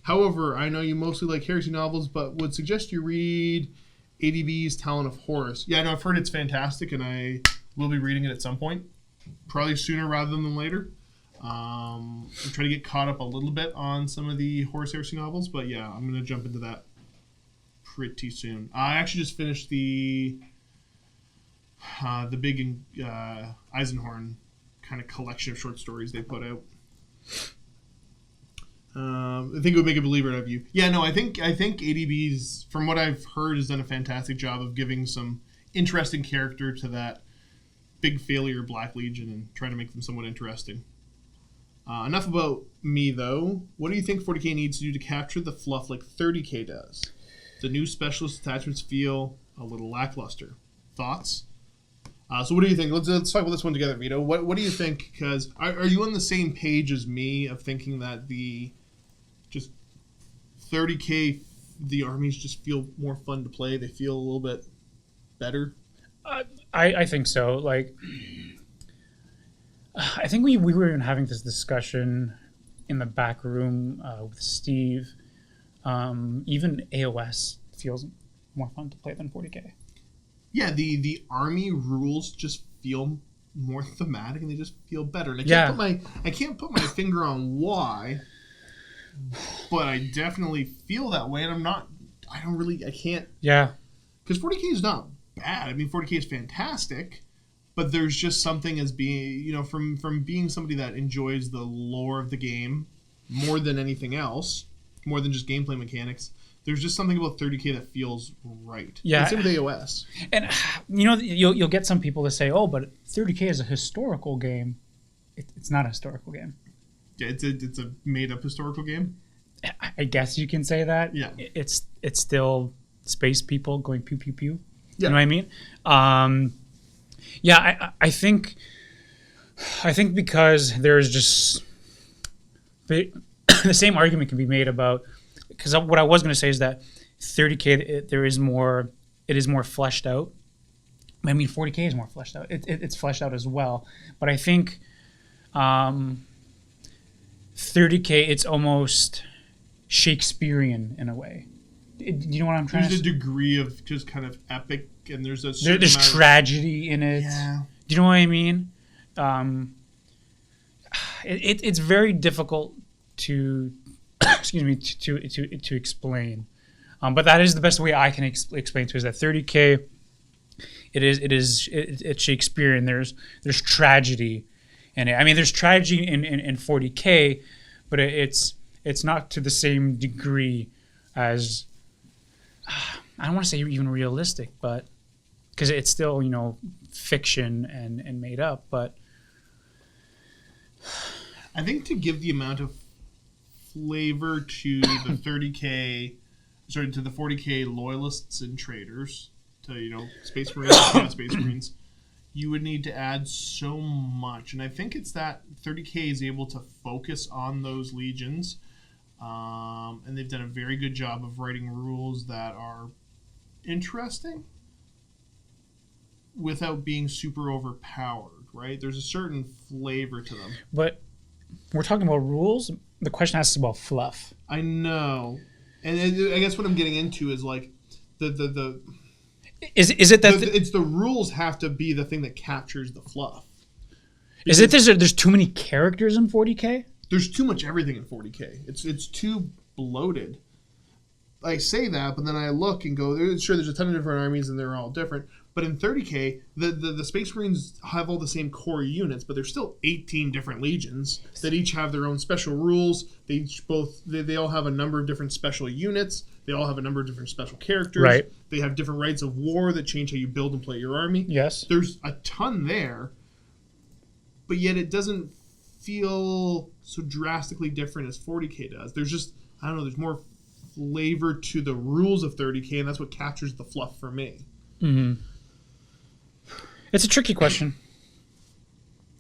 However, I know you mostly like heresy novels, but would suggest you read ADB's Talon of Horus. Yeah, no, I've heard it's fantastic, and I will be reading it at some point. Probably sooner rather than later. I'm trying to get caught up a little bit on some of the Horus Heresy novels, but yeah, I'm going to jump into that pretty soon. I actually just finished the big Eisenhorn kind of collection of short stories they put out. I think it would make a believer out of you. Yeah, no, I think ADB's, from what I've heard, has done a fantastic job of giving some interesting character to that big failure Black Legion and trying to make them somewhat interesting. Enough about me, though. What do you think 40k needs to do to capture the fluff like 30k does? The new specialist attachments feel a little lackluster. Thoughts? So what do you think? Let's talk about this one together, Vito. What do you think? Because are you on the same page as me of thinking that the just 30k, the armies just feel more fun to play? They feel a little bit better? I think so. Like, I think we were even having this discussion in the back room with Steve. Even AOS feels more fun to play than 40k. Yeah, the army rules just feel more thematic and they just feel better. And I can't put my finger on why, but I definitely feel that way. And I can't. Yeah. Because 40k is not bad. I mean, 40k is fantastic, but there's just something as being, from being somebody that enjoys the lore of the game more than anything else, more than just gameplay mechanics. There's just something about 30k that feels right. Yeah. Same with AOS. And, you'll get some people to say, oh, but 30k is a historical game. It's not a historical game. Yeah, it's a made-up historical game. I guess you can say that. Yeah. It's still space people going pew, pew, pew. Yeah. You know what I mean? I think because there's just... the same argument can be made about... Because what I was going to say is that 30k, it is more fleshed out. I mean, 40k is more fleshed out. It's fleshed out as well. But I think 30k, it's almost Shakespearean in a way. Do you know what I'm trying to say? There's a degree of just kind of epic, and there's a certain There's amount tragedy in it. Yeah. Do you know what I mean? It's very difficult to to explain, but that is the best way I can explain to is that 30k, it's Shakespearean. There's tragedy in it. I mean, there's tragedy in 40k, but it's not to the same degree as I don't want to say even realistic, but because it's still fiction and made up. But I think to give the amount of flavor to the 40k loyalists and traders, to Space Marines, and Space Marines, you would need to add so much. And I think it's that 30k is able to focus on those legions, and they've done a very good job of writing rules that are interesting without being super overpowered. Right? There's a certain flavor to them. But we're talking about rules. The question asks about fluff. I know, and I guess what I'm getting into is like the Is it that it's the rules have to be the thing that captures the fluff. is it there's too many characters in 40K? There's too much everything in 40K. It's too bloated. I say that, but then I look and go, sure, there's a ton of different armies and they're all different. But in 30K, the Space Marines have all the same core units, but there's still 18 different legions that each have their own special rules. They all have a number of different special units. They all have a number of different special characters. Right. They have different rights of war that change how you build and play your army. Yes. There's a ton there, but yet it doesn't feel so drastically different as 40K does. There's just, I don't know, there's more flavor to the rules of 30K, and that's what captures the fluff for me. Mm-hmm. It's a tricky question.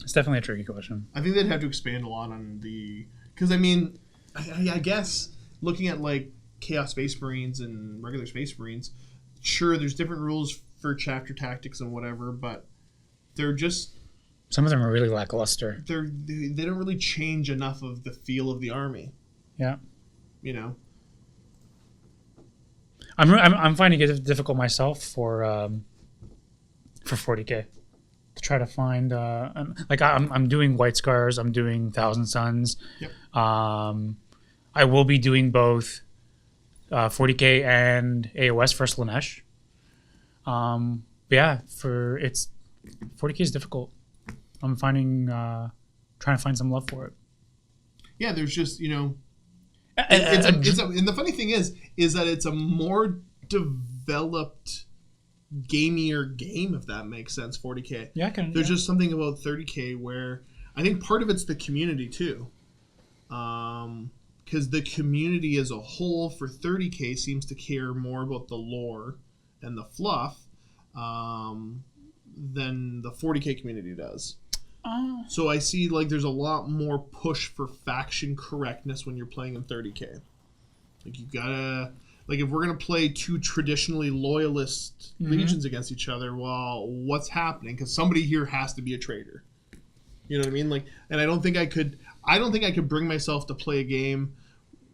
It's definitely a tricky question. I think they'd have to expand a lot on the... Because, I mean, I guess looking at, like, Chaos Space Marines and regular Space Marines, sure, there's different rules for chapter tactics and whatever, but they're just... Some of them are really lackluster. They don't really change enough of the feel of the army. Yeah. You know? I'm finding it difficult myself for 40K to try to find I'm doing White Scars, I'm doing Thousand Suns. Yep. I will be doing both 40K and AOS for Slanesh. But yeah, 40K is difficult. I'm finding trying to find some love for it. Yeah, there's just, you know, and the funny thing is that it's a more developed, gamier game, if that makes sense. 40K. Yeah, There's just something about 30K where I think part of it's the community too, because the community as a whole for 30K seems to care more about the lore and the fluff than the 40K community does. So I see like there's a lot more push for faction correctness when you're playing in 30K. Like you gotta, like if we're gonna play two traditionally loyalist legions against each other, well, what's happening? Because somebody here has to be a traitor. You know what I mean? Like, and I don't think I could bring myself to play a game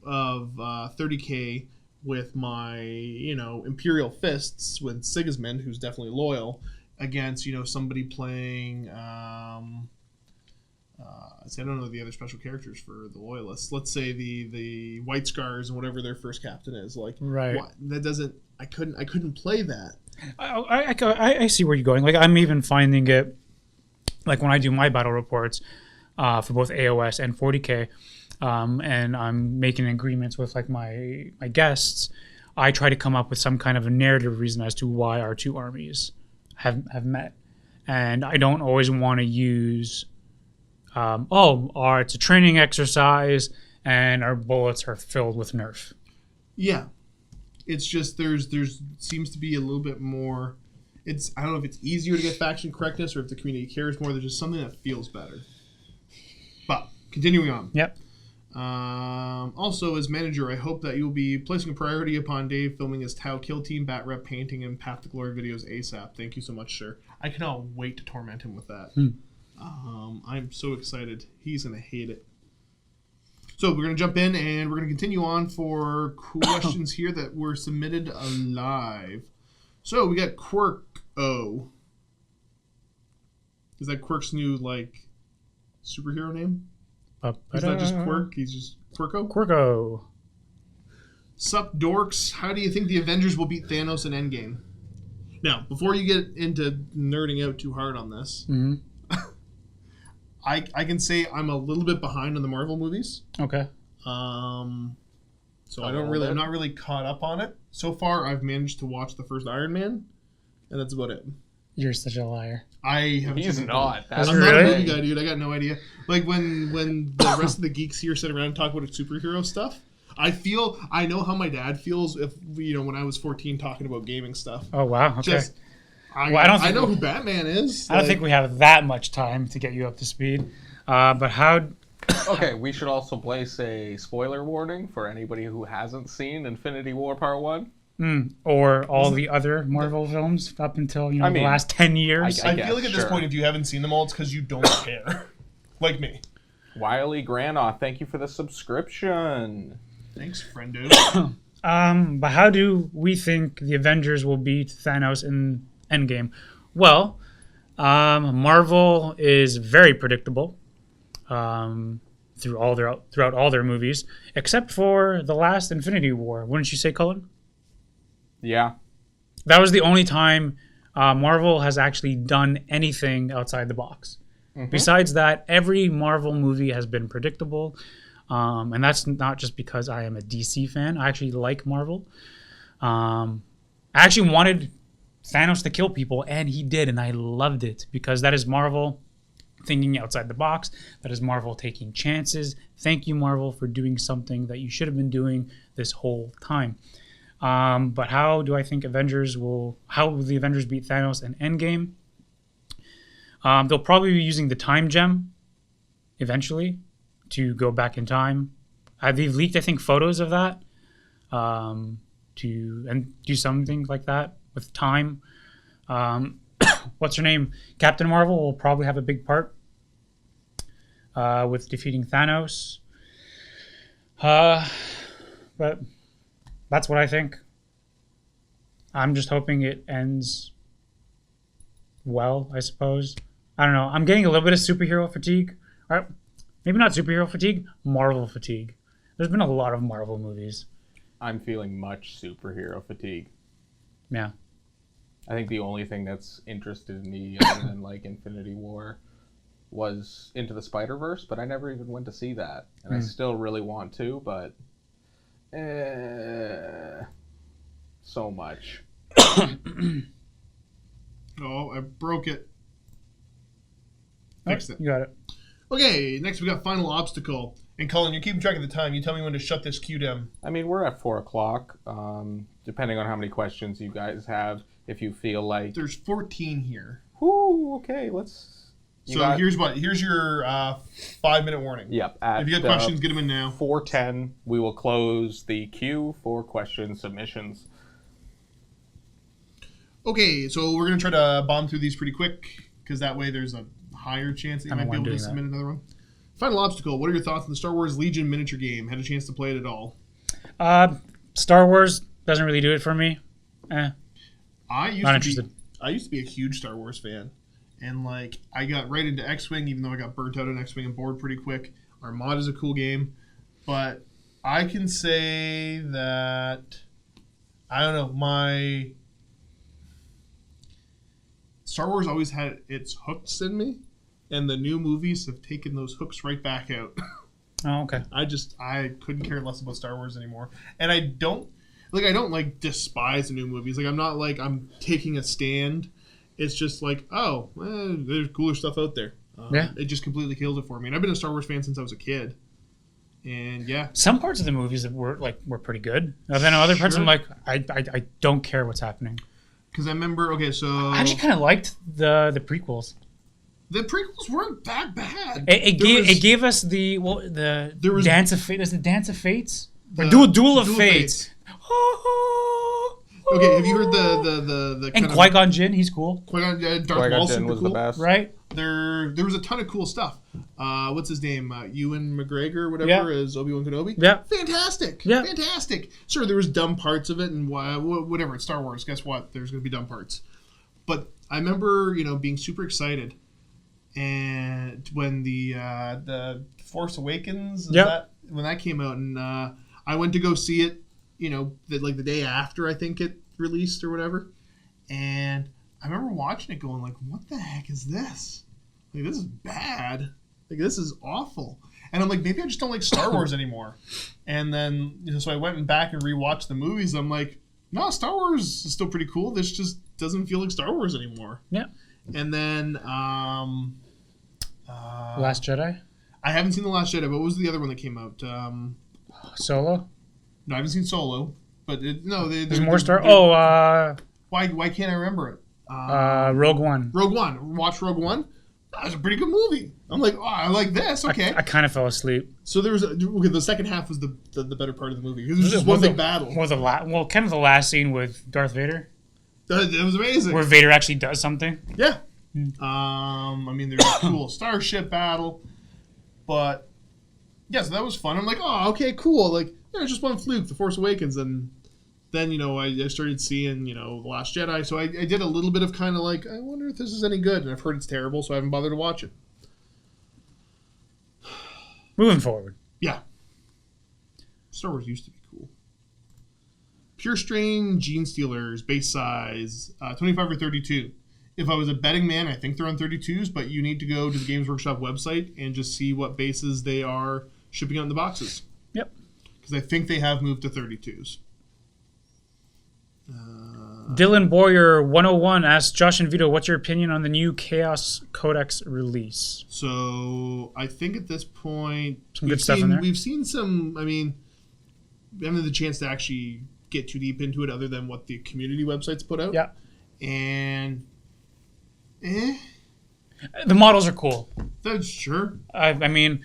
of 30K with my, you know, Imperial Fists with Sigismund, who's definitely loyal, against, you know, somebody playing I don't know the other special characters for the loyalists. Let's say the White Scars and whatever their first captain is. Like, right. That doesn't. I couldn't play that. I see where you're going. Like I'm even finding it, like when I do my battle reports for both AOS and 40K, and I'm making agreements with like my guests. I try to come up with some kind of a narrative reason as to why our two armies have met, and I don't always want to use it's a training exercise and our bullets are filled with nerf. Yeah, it's just there's seems to be a little bit more. It's, I don't know if it's easier to get faction correctness or if the community cares more. There's just something that feels better. But continuing on. Yep. Also, as manager, I hope that you will be placing a priority upon Dave filming his Tau Kill Team, Bat Rep painting, and Path to Glory videos ASAP. Thank you so much, sir. I cannot wait to torment him with that. I'm so excited. He's going to hate it. So we're going to jump in and we're going to continue on for questions here that were submitted live. So we got Quirk-O. Is that Quirk's new, like, superhero name? He's not just Quirk, he's just Quirk-O? Quirk-O. Sup, dorks. How do you think the Avengers will beat Thanos in Endgame? Now, before you get into nerding out too hard on this, I can say I'm a little bit behind on the Marvel movies. Okay. So I'm not really caught up on it. So far, I've managed to watch the first Iron Man, and that's about it. You're such a liar. He's not. I'm not a movie guy, dude. I got no idea. Like when the rest of the geeks here sit around and talk about superhero stuff, I know how my dad feels if, you know, when I was 14 talking about gaming stuff. Oh wow. Okay. I know who Batman is. I don't think we have that much time to get you up to speed. But how? Okay, we should also place a spoiler warning for anybody who hasn't seen Infinity War Part 1. Or all the other Marvel films up until the last 10 years. I feel like at this point, if you haven't seen them all, it's because you don't care. Like me. Wiley Granoff, thank you for the subscription. Thanks, friendo. But how do we think the Avengers will beat Thanos in Endgame? Well, Marvel is very predictable throughout all their movies, except for the last Infinity War. Wouldn't you say, Cullen? Yeah. That was the only time Marvel has actually done anything outside the box. Besides that, every Marvel movie has been predictable. And that's not just because I am a DC fan. I actually like Marvel. I actually wanted Thanos to kill people, and he did, and I loved it because that is Marvel thinking outside the box. That is Marvel taking chances. Thank you, Marvel, for doing something that you should have been doing this whole time. But how do I think how will the Avengers beat Thanos in Endgame? They'll probably be using the time gem eventually to go back in time. They've leaked, I think, photos of that and do something like that with time. What's her name? Captain Marvel will probably have a big part with defeating Thanos. But that's what I think. I'm just hoping it ends well, I suppose. I don't know. I'm getting a little bit of superhero fatigue. All right. Maybe not superhero fatigue, Marvel fatigue. There's been a lot of Marvel movies. I'm feeling much superhero fatigue. Yeah. I think the only thing that's interested me other than like Infinity War was Into the Spider-Verse, but I never even went to see that. And I still really want to, but so much. Oh, I broke it. Fixed it. You got it. Okay, next we got Final Obstacle. And Colin, you're keeping track of the time. You tell me when to shut this queue down. I mean, we're at 4 o'clock, depending on how many questions you guys have. If you feel like... There's 14 here. Whoo, okay, let's... Here's your 5-minute warning. Yep. If you got questions, get them in now. 4:10, we will close the queue for question submissions. Okay, so we're going to try to bomb through these pretty quick, because that way there's a higher chance that you might be able to submit another one. Final Obstacle, what are your thoughts on the Star Wars Legion miniature game? Had a chance to play it at all? Star Wars doesn't really do it for me. Not interested. I used to be a huge Star Wars fan. And I got right into X-Wing, even though I got burnt out on X-Wing and bored pretty quick. Armada is a cool game. But I can say that, I don't know, my Star Wars always had its hooks in me, and the new movies have taken those hooks right back out. Oh, okay. I couldn't care less about Star Wars anymore. And I don't despise the new movies. I'm not I'm taking a stand. It's just there's cooler stuff out there. Yeah. It just completely kills it for me. And I've been a Star Wars fan since I was a kid. And yeah. Some parts of the movies that were pretty good. And then other parts I'm I don't care what's happening. Because I remember, I actually kind of liked the prequels. The prequels weren't that bad. It gave us the Dance of Fate. Is it Dance of Fates? Or Duel of Fates. Okay, have you heard the and Qui-Gon Jinn? He's cool. Qui-Gon Darth Qui-Gon Maul's Jinn super was cool, the best. Right? There was a ton of cool stuff. What's his name? Ewan McGregor, whatever, as Obi-Wan Kenobi. Yeah. Fantastic. Yeah. Fantastic. Sure, there was dumb parts of it, and whatever. It's Star Wars. Guess what? There's going to be dumb parts. But I remember, being super excited, and when the Force Awakens, when that came out, and I went to go see it, the day after I think it released or whatever, and I remember watching it going what the heck is this? This is bad. This is awful. And I'm maybe I just don't like Star Wars anymore. And then so I went back and rewatched the movies. I'm no, Star Wars is still pretty cool. This just doesn't feel like Star Wars anymore. Yeah. And then Last Jedi? I haven't seen The Last Jedi, but what was the other one that came out? Solo? No, I haven't seen Solo. But there's more Star. Why can't I remember it? Rogue One. Rogue One. Watch Rogue One. That was a pretty good movie. I'm I like this. Okay. I kind of fell asleep. So there was the second half was the better part of the movie because it was just one big battle. Kind of the last scene with Darth Vader. It was amazing. Where Vader actually does something. Yeah. There's a cool starship battle, But yeah, so that was fun. I'm like, oh, okay, cool. Like, yeah, it's just one fluke, The Force Awakens, and then I started seeing The Last Jedi. So I did a little bit of kind of like, I wonder if this is any good, and I've heard it's terrible, so I haven't bothered to watch it. Moving forward. Yeah, Star Wars used to be cool. Pure Strain Gene Stealers, base size 25 or 32. If I was a betting man, I think they're on 32s, but you need to go to the Games Workshop website and just see what bases they are shipping out in the boxes. Yep. Because I think they have moved to 32s. Dylan Boyer 101 asks Josh and Vito, what's your opinion on the new Chaos Codex release? So I think at this point, Some good stuff in there. We've seen some. I mean, we haven't had the chance to actually get too deep into it, other than what the community websites put out. Yeah. And The models are cool. that's sure. I mean,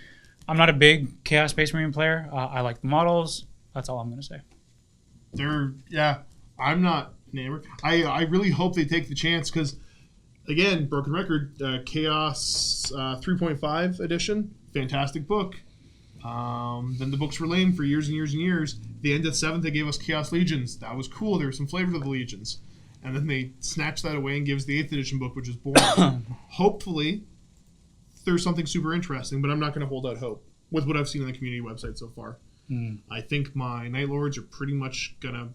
I'm not a big Chaos Space Marine player. I like the models. That's all I'm going to say. I'm not enamored. I really hope they take the chance because, again, broken record, Chaos 3.5 edition, fantastic book. Then the books were lame for years and years and years. The end of 7th, they gave us Chaos Legions. That was cool. There was some flavor to the Legions. And then they snatched that away and gave us the 8th edition book, which is boring. Hopefully, there's something super interesting, but I'm not going to hold out hope with what I've seen on the community website so far. I think my Night Lords are pretty much going to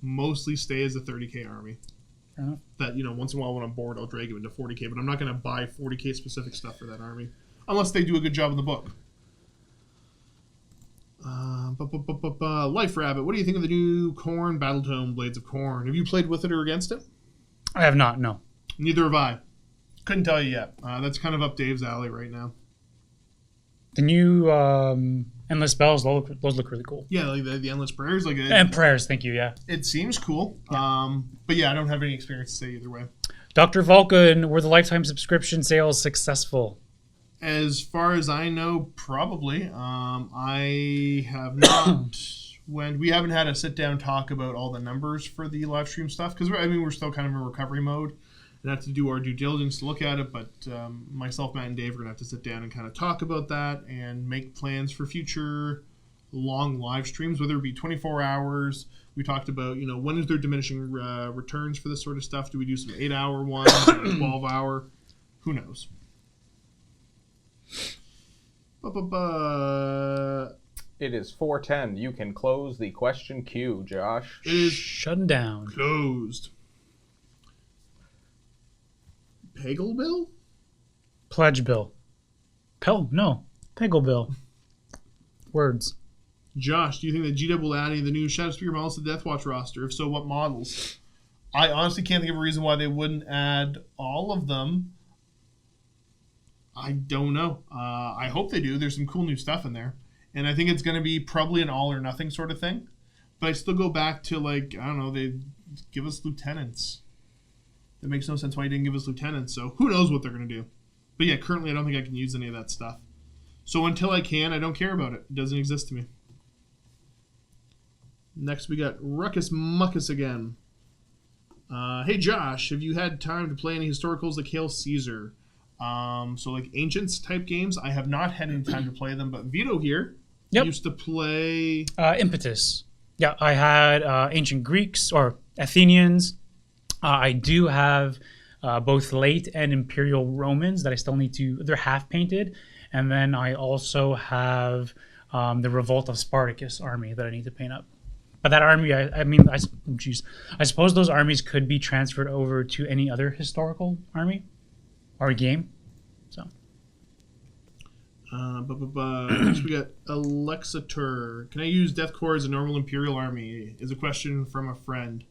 mostly stay as a 30k army. Fair enough. That, once in a while when I'm bored, I'll drag them into 40k, but I'm not going to buy 40k specific stuff for that army. Unless they do a good job in the book. Life Rabbit, what do you think of the new Khorne Battletome Blades of Khorne? Have you played with it or against it? I have not, no. Neither have I. Couldn't tell you yet. That's kind of up Dave's alley right now. The new Endless Spells, those look really cool. Yeah, like the Endless Prayers. And prayers, thank you, yeah. It seems cool. But yeah, I don't have any experience to say either way. Dr. Vulcan, were the lifetime subscription sales successful? As far as I know, probably. I have not. We haven't had a sit-down talk about all the numbers for the live stream stuff because we're still kind of in recovery mode and have to do our due diligence to look at it. But myself, Matt, and Dave are gonna have to sit down and kind of talk about that and make plans for future long live streams, whether it be 24 hours. We talked about when is there diminishing returns for this sort of stuff? Do we do some 8-hour ones, 12-hour? Who knows? It is 4:10. You can close the question queue, Josh. It is Shutting down. closed. Peggle Bill? Pledge bill. No. Peggle bill. Words. Josh, do you think that GW will add any of the new Shadow Spear models to the Death Watch roster? If so, what models? I honestly can't think of a reason why they wouldn't add all of them. I don't know. I hope they do. There's some cool new stuff in there. And I think it's going to be probably an all or nothing sort of thing. But I still go back to, I don't know, they give us lieutenants. That makes no sense why you didn't give us lieutenants. So who knows what they're going to do. But yeah, currently I don't think I can use any of that stuff. So until I can, I don't care about it. It doesn't exist to me. Next we got Ruckus Muckus again. Hey Josh, have you had time to play any historicals like Hail Caesar? So like Ancients type games, I have not had any time to play them, but Vito here used to play... Impetus. Yeah, I had Ancient Greeks or Athenians. I do have both late and Imperial Romans that I still need to... They're half painted. And then I also have the Revolt of Spartacus army that I need to paint up. But that army, I suppose those armies could be transferred over to any other historical army or game. So. Next we got Alexator. Can I use Death Corps as a normal Imperial army? Is a question from a friend.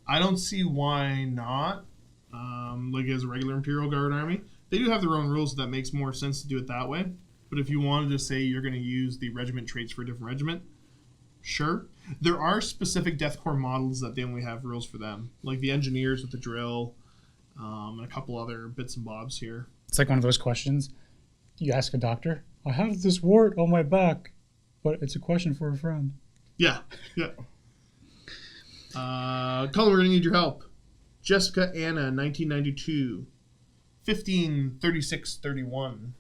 I don't see why not. As a regular Imperial Guard army. They do have their own rules, so that makes more sense to do it that way. But if you wanted to say you're going to use the regiment traits for a different regiment, sure. There are specific Death Corps models that they only have rules for them. Like the Engineers with the drill, and a couple other bits and bobs here. It's like one of those questions you ask a doctor. I have this wart on my back, but it's a question for a friend. Yeah. Colin, we're going to need your help. Jessica Anna, 1992. 153631.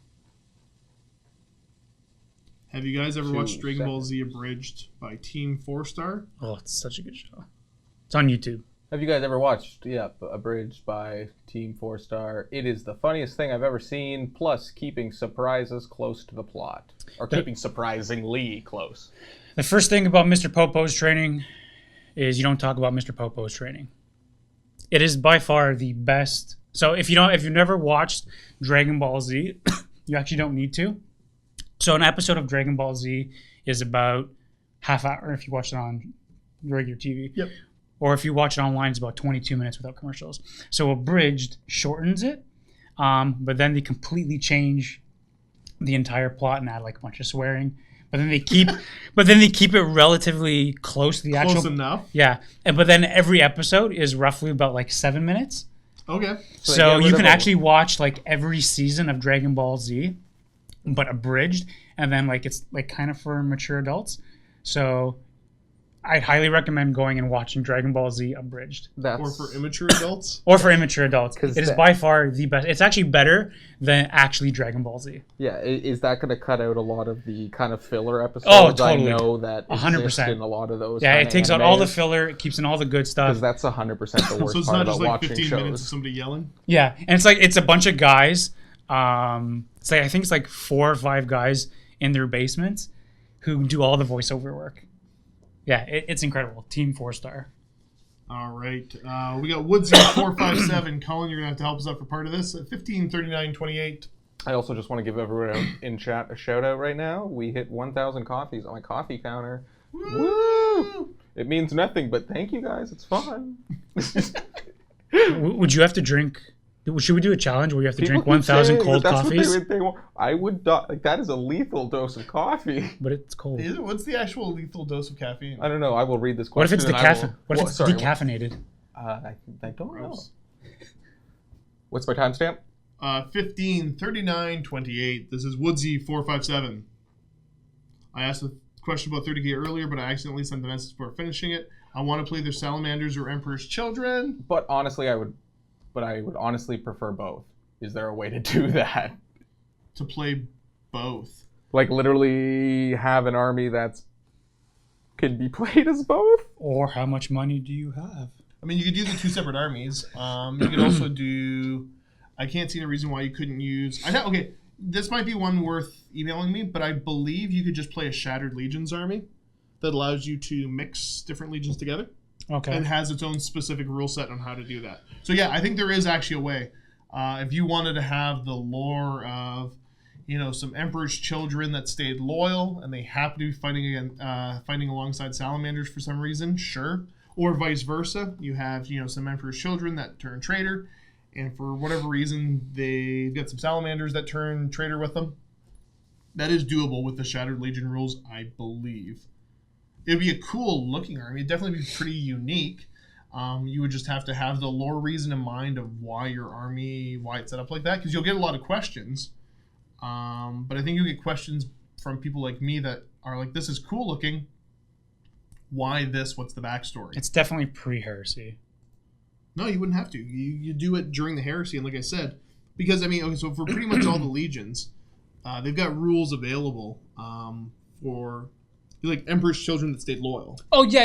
Have you guys ever watched 2 Dragon Ball seconds. Z Abridged by Team 4-Star? Oh, it's such a good show. It's on YouTube. Have you guys ever watched, Abridged by Team 4-Star? It is the funniest thing I've ever seen, plus keeping surprises close to the plot. Or keeping surprisingly close. The first thing about Mr. Popo's training is you don't talk about Mr. Popo's training. It is by far the best. So if you've never watched Dragon Ball Z, you actually don't need to. So an episode of Dragon Ball Z is about half hour if you watch it on regular TV. Yep. Or if you watch it online, it's about 22 minutes without commercials. So Abridged shortens it, but then they completely change the entire plot and add like a bunch of swearing. But then they keep it relatively close to the Close actual. enough. Yeah, but then every episode is roughly about like 7 minutes. Okay. So So get you rid can of actually watch like every season of Dragon Ball Z, but abridged, and then like it's like kind of for mature adults. So I highly recommend going and watching Dragon Ball Z abridged, That's Or for immature adults? or for immature adults. 'Cause It is that- by far the best. It's actually better than actually Dragon Ball Z. Yeah, is that going to cut out a lot of the kind of filler episodes? Oh, totally. I know that 100%. exist in a lot of those. Yeah, it kinda takes out all the animes, filler. It keeps in all the good stuff. because that's 100% the worst So it's part not about just like watching 15 minutes of shows. somebody yelling? Yeah, and it's like it's a bunch of guys. It's like I think it's like 4 or 5 guys in their basements who do all the voiceover work. Yeah, it's incredible. Team 4-Star. All right. We got Woodsy457. Colin, you're going to have to help us out for part of this. 153928. I also just want to give everyone in chat a shout out right now. We hit 1,000 coffees on my coffee counter. Woo! It means nothing, but thank you guys. It's fun. Would you have to drink? Should we do a challenge where you have to drink People keep 1,000 saying cold that that's coffees? What they want. I would die. Like, that is a lethal dose of coffee. But it's cold. What's the actual lethal dose of caffeine? I don't know. I will read this What if question. it's and I will- decaffeinated? What if it's sorry, decaffeinated? I don't know. Gross. What's my timestamp? 153928. This is Woodsy457. I asked a question about 30K earlier, but I accidentally sent the message before finishing it. I want to play their Salamanders or Emperor's Children. But honestly, I would honestly prefer both. Is there a way to do that? To play both. Like literally have an army that's could be played as both? Or how much money do you have? I mean, you could do the 2 separate armies. You could also do... I can't see any reason why you couldn't use... Okay, this might be one worth emailing me, but I believe you could just play a Shattered Legions army that allows you to mix different legions together Okay. and has its own specific rule set on how to do that. So yeah, I think there is actually a way. If you wanted to have the lore of, some Emperor's Children that stayed loyal and they happen to be fighting alongside Salamanders for some reason, sure. Or vice versa, you have some Emperor's Children that turn traitor, and for whatever reason they've got some Salamanders that turn traitor with them. That is doable with the Shattered Legion rules, I believe. It'd be a cool looking army. It'd definitely be pretty unique. You would just have to have the lore reason in mind of why it's set up like that, because you'll get a lot of questions. But I think you'll get questions from people like me that are like, this is cool looking. Why this? What's the backstory? It's definitely pre-heresy. No, you wouldn't have to. You do it during the heresy, and like I said, because so for pretty much all the legions, they've got rules available for like Emperor's Children that stayed loyal. Oh yeah,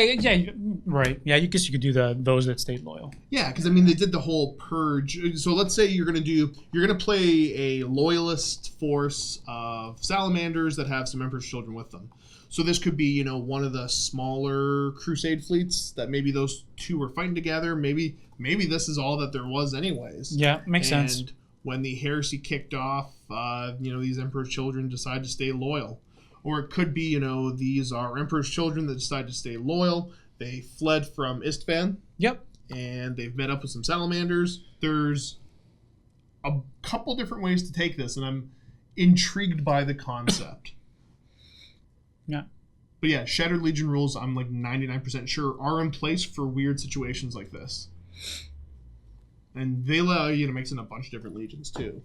right. Yeah, you guess you could do those that stayed loyal. Yeah, because they did the whole purge. So let's say you're gonna play a loyalist force of Salamanders that have some Emperor's Children with them. So this could be one of the smaller Crusade fleets that maybe those two were fighting together. Maybe this is all that there was anyways. Yeah, makes sense. And when the heresy kicked off, these Emperor's Children decide to stay loyal. Or it could be, these are Emperor's Children that decide to stay loyal. They fled from Istvan. Yep. And they've met up with some Salamanders. There's a couple different ways to take this, and I'm intrigued by the concept. Yeah. But yeah, Shattered Legion rules, I'm like 99% sure, are in place for weird situations like this. And they allow you to mix in a bunch of different legions, too.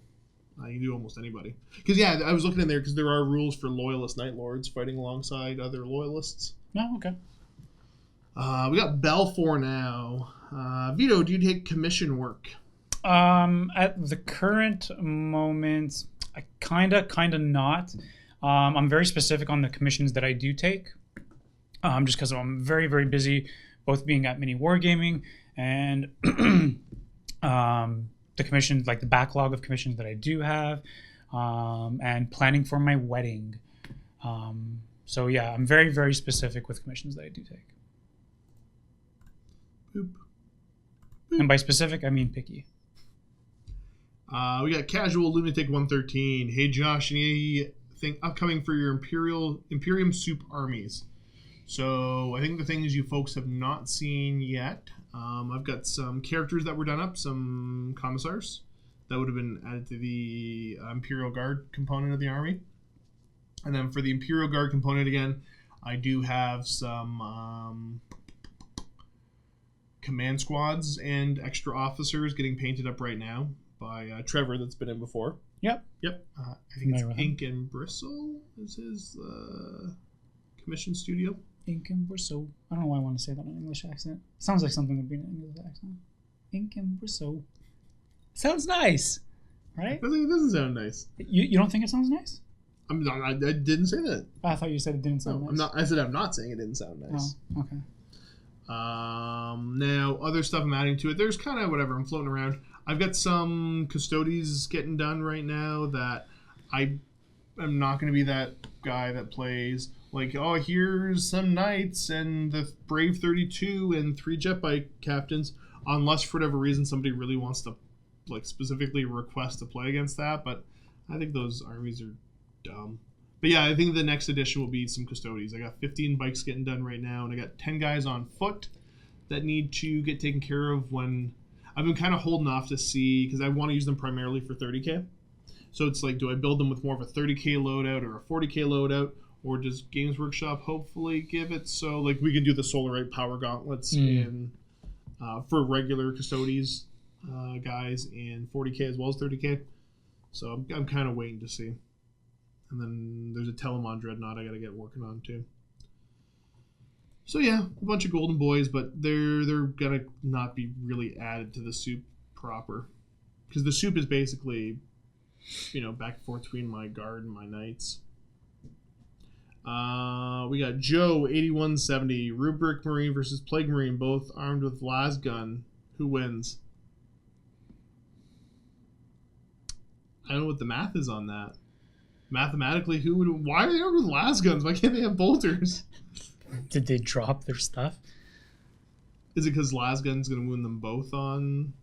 You can do almost anybody. Because, yeah, I was looking in there because there are rules for Loyalist Night Lords fighting alongside other Loyalists. No, okay. We got Balfour now. Vito, do you take commission work? At the current moment, I kinda not. I'm very specific on the commissions that I do take, just because I'm very, very busy, both being at MiniWarGaming and the commissions, like the backlog of commissions that I do have, and planning for my wedding. So yeah, I'm very, very specific with commissions that I do take. Boop. And by specific, I mean picky. We got Casual Lunatic 113. Hey Josh, anything upcoming for your Imperium Soup armies? So I think the things you folks have not seen yet, I've got some characters that were done up, some commissars that would have been added to the Imperial Guard component of the army. And then for the Imperial Guard component again, I do have some command squads and extra officers getting painted up right now by Trevor that's been in before. Yep. Yep. I think it's Ink and Bristle is his commission studio. Ink and Bristle. I don't know why I want to say that in an English accent. Sounds like something would be in an English accent. Ink and Bristle. Sounds nice, right? It doesn't sound nice. You don't think it sounds nice? I didn't say that. I thought you said it didn't sound nice. I'm not. I said I'm not saying it didn't sound nice. Oh, okay. Now other stuff I'm adding to it. There's kind of whatever I'm floating around. I've got some custodies getting done right now that I am not going to be that guy that plays like, oh, here's some knights and the Brave 32 and 3 jet bike captains, unless for whatever reason somebody really wants to like specifically request to play against that. But I think those armies are dumb. But yeah, I think the next edition will be some custodies. I got 15 bikes getting done right now, and I got 10 guys on foot that need to get taken care of. When I've been kind of holding off to see, because I want to use them primarily for 30k. So it's like, do I build them with more of a 30k loadout or a 40k loadout, or does Games Workshop hopefully give it so like we can do the Solarite Power Gauntlets in for regular custodies guys in 40k as well as 30k. So I'm kind of waiting to see. And then there's a Telemon Dreadnought I got to get working on too. So yeah, a bunch of golden boys, but they're gonna not be really added to the soup proper, because the soup is basically, back and forth between my guard and my knights. We got Joe 8170, Rubric Marine versus Plague Marine, both armed with las gun. Who wins? I don't know what the math is on that. Mathematically, why are they armed with las guns? Why can't they have bolters? Did they drop their stuff? Is it because las gun's going to wound them both on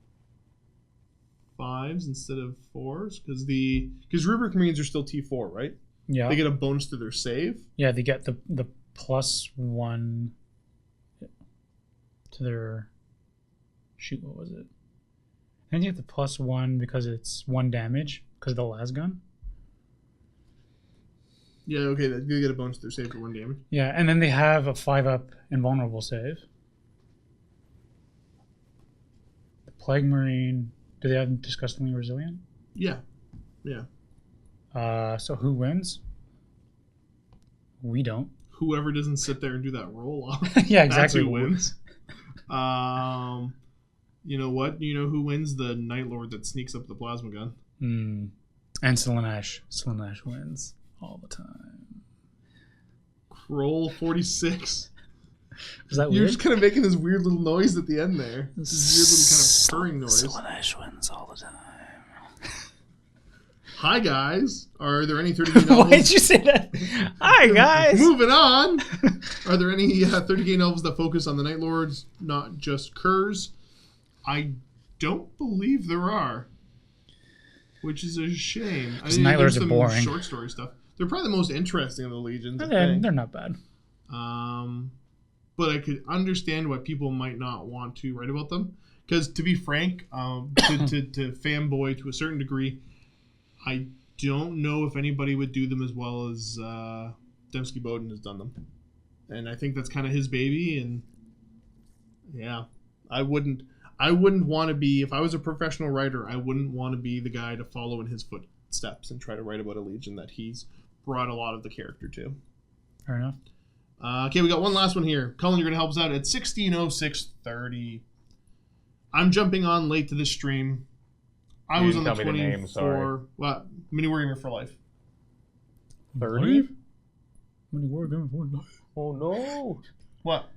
5s instead of 4s? Because Rubric Marines are still T4, right? Yeah. They get a bonus to their save. Yeah, they get the +1 to their... Shoot, what was it? I think you get the +1 because it's 1 damage because of the las gun. Yeah, okay, they get a bonus to their save for 1 damage. Yeah, and then they have a 5-up invulnerable save. The Plague Marine, do they have Disgustingly Resilient? Yeah. So who wins? We don't. Whoever doesn't sit there and do that roll off. Yeah, exactly. That's who wins. You know what? You know who wins? The Night Lord that sneaks up the plasma gun. And Slaanesh. Slaanesh wins all the time. Roll 46. Was that You're weird? just kind of making this weird little noise at the end there. This weird little kind of purring noise. Slaanesh wins all the time. Hi, guys. Are there any 30k novels? Why did you say that? Hi, guys. Moving on. Are there any 30k novels that focus on the Night Lords, not just Curs? I don't believe there are. Which is a shame. Because Night Lords are boring. Short story stuff. They're probably the most interesting of the Legions. They're not bad. But I could understand why people might not want to write about them. Because to be frank, to fanboy to a certain degree, I don't know if anybody would do them as well as Dembski Bowden has done them. And I think that's kind of his baby. And yeah, I wouldn't want to be, if I was a professional writer, I wouldn't want to be the guy to follow in his footsteps and try to write about a Legion that he's brought a lot of the character to. Fair enough. Okay, we got one last one here. Cullen, you're going to help us out at 16:06:30. I'm jumping on late to this stream. I was on the 24. What? MiniWarGaming for life. 30? MiniWarGaming for life. Oh no. What?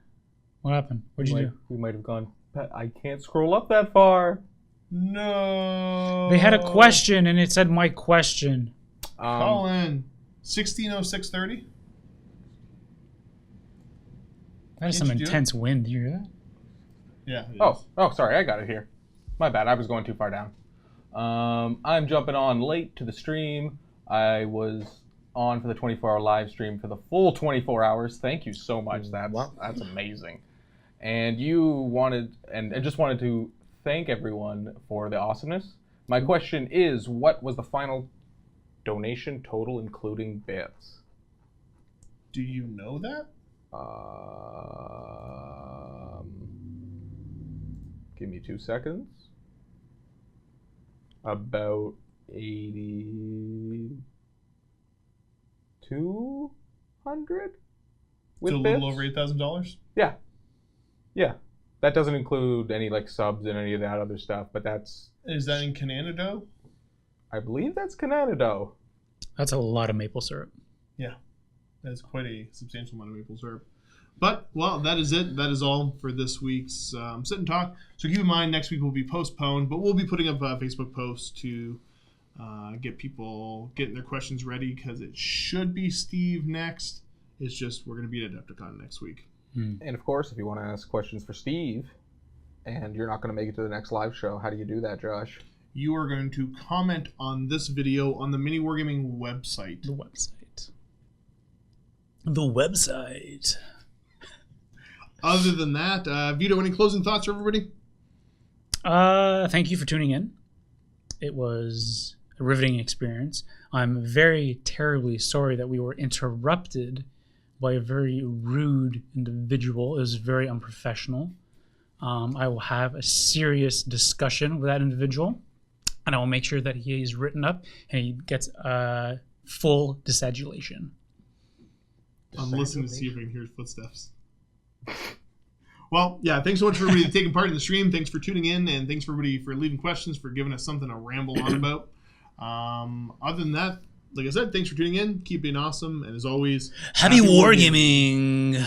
What happened? What'd you do? We might have gone. I can't scroll up that far. No. They had a question and it said my question. Call in 160630. That is Can't some you do it? intense wind. Do you hear that? Yeah. it Oh, is. sorry, I got it here. My bad, I was going too far down. I'm jumping on late to the stream. I was on for the 24-hour live stream for the full 24 hours. Thank you so much. That's amazing. And you wanted, and I just wanted to thank everyone for the awesomeness. My question is, what was the final donation total, including bits? Do you know that? Give me 2 seconds. About 8,200 with So a bits. little over $8,000. Yeah. That doesn't include any like subs and any of that other stuff, but that's. Is that in Canada? I believe that's Canada. That's a lot of maple syrup. Yeah, that's quite a substantial amount of maple syrup. But, well, that is it. That is all for this week's Sit and Talk. So keep in mind, next week will be postponed, but we'll be putting up Facebook posts to get people getting their questions ready, because it should be Steve next. It's just we're going to be at Adepticon next week. And of course, if you want to ask questions for Steve and you're not going to make it to the next live show, how do you do that, Josh? You are going to comment on this video on the MiniWarGaming website. The website. The website. Other than that, Vito, any closing thoughts for everybody? Thank you for tuning in. It was a riveting experience. I'm very terribly sorry that we were interrupted by a very rude individual. It was very unprofessional. I will have a serious discussion with that individual, and I will make sure that he is written up and he gets a full desadulation. I'm listening to see if I can hear his footsteps. Well, yeah, thanks so much for everybody taking part in the stream. Thanks for tuning in, and thanks for everybody for leaving questions, for giving us something to ramble on about. Other than that, like I said, thanks for tuning in. Keep being awesome, and as always, Happy wargaming!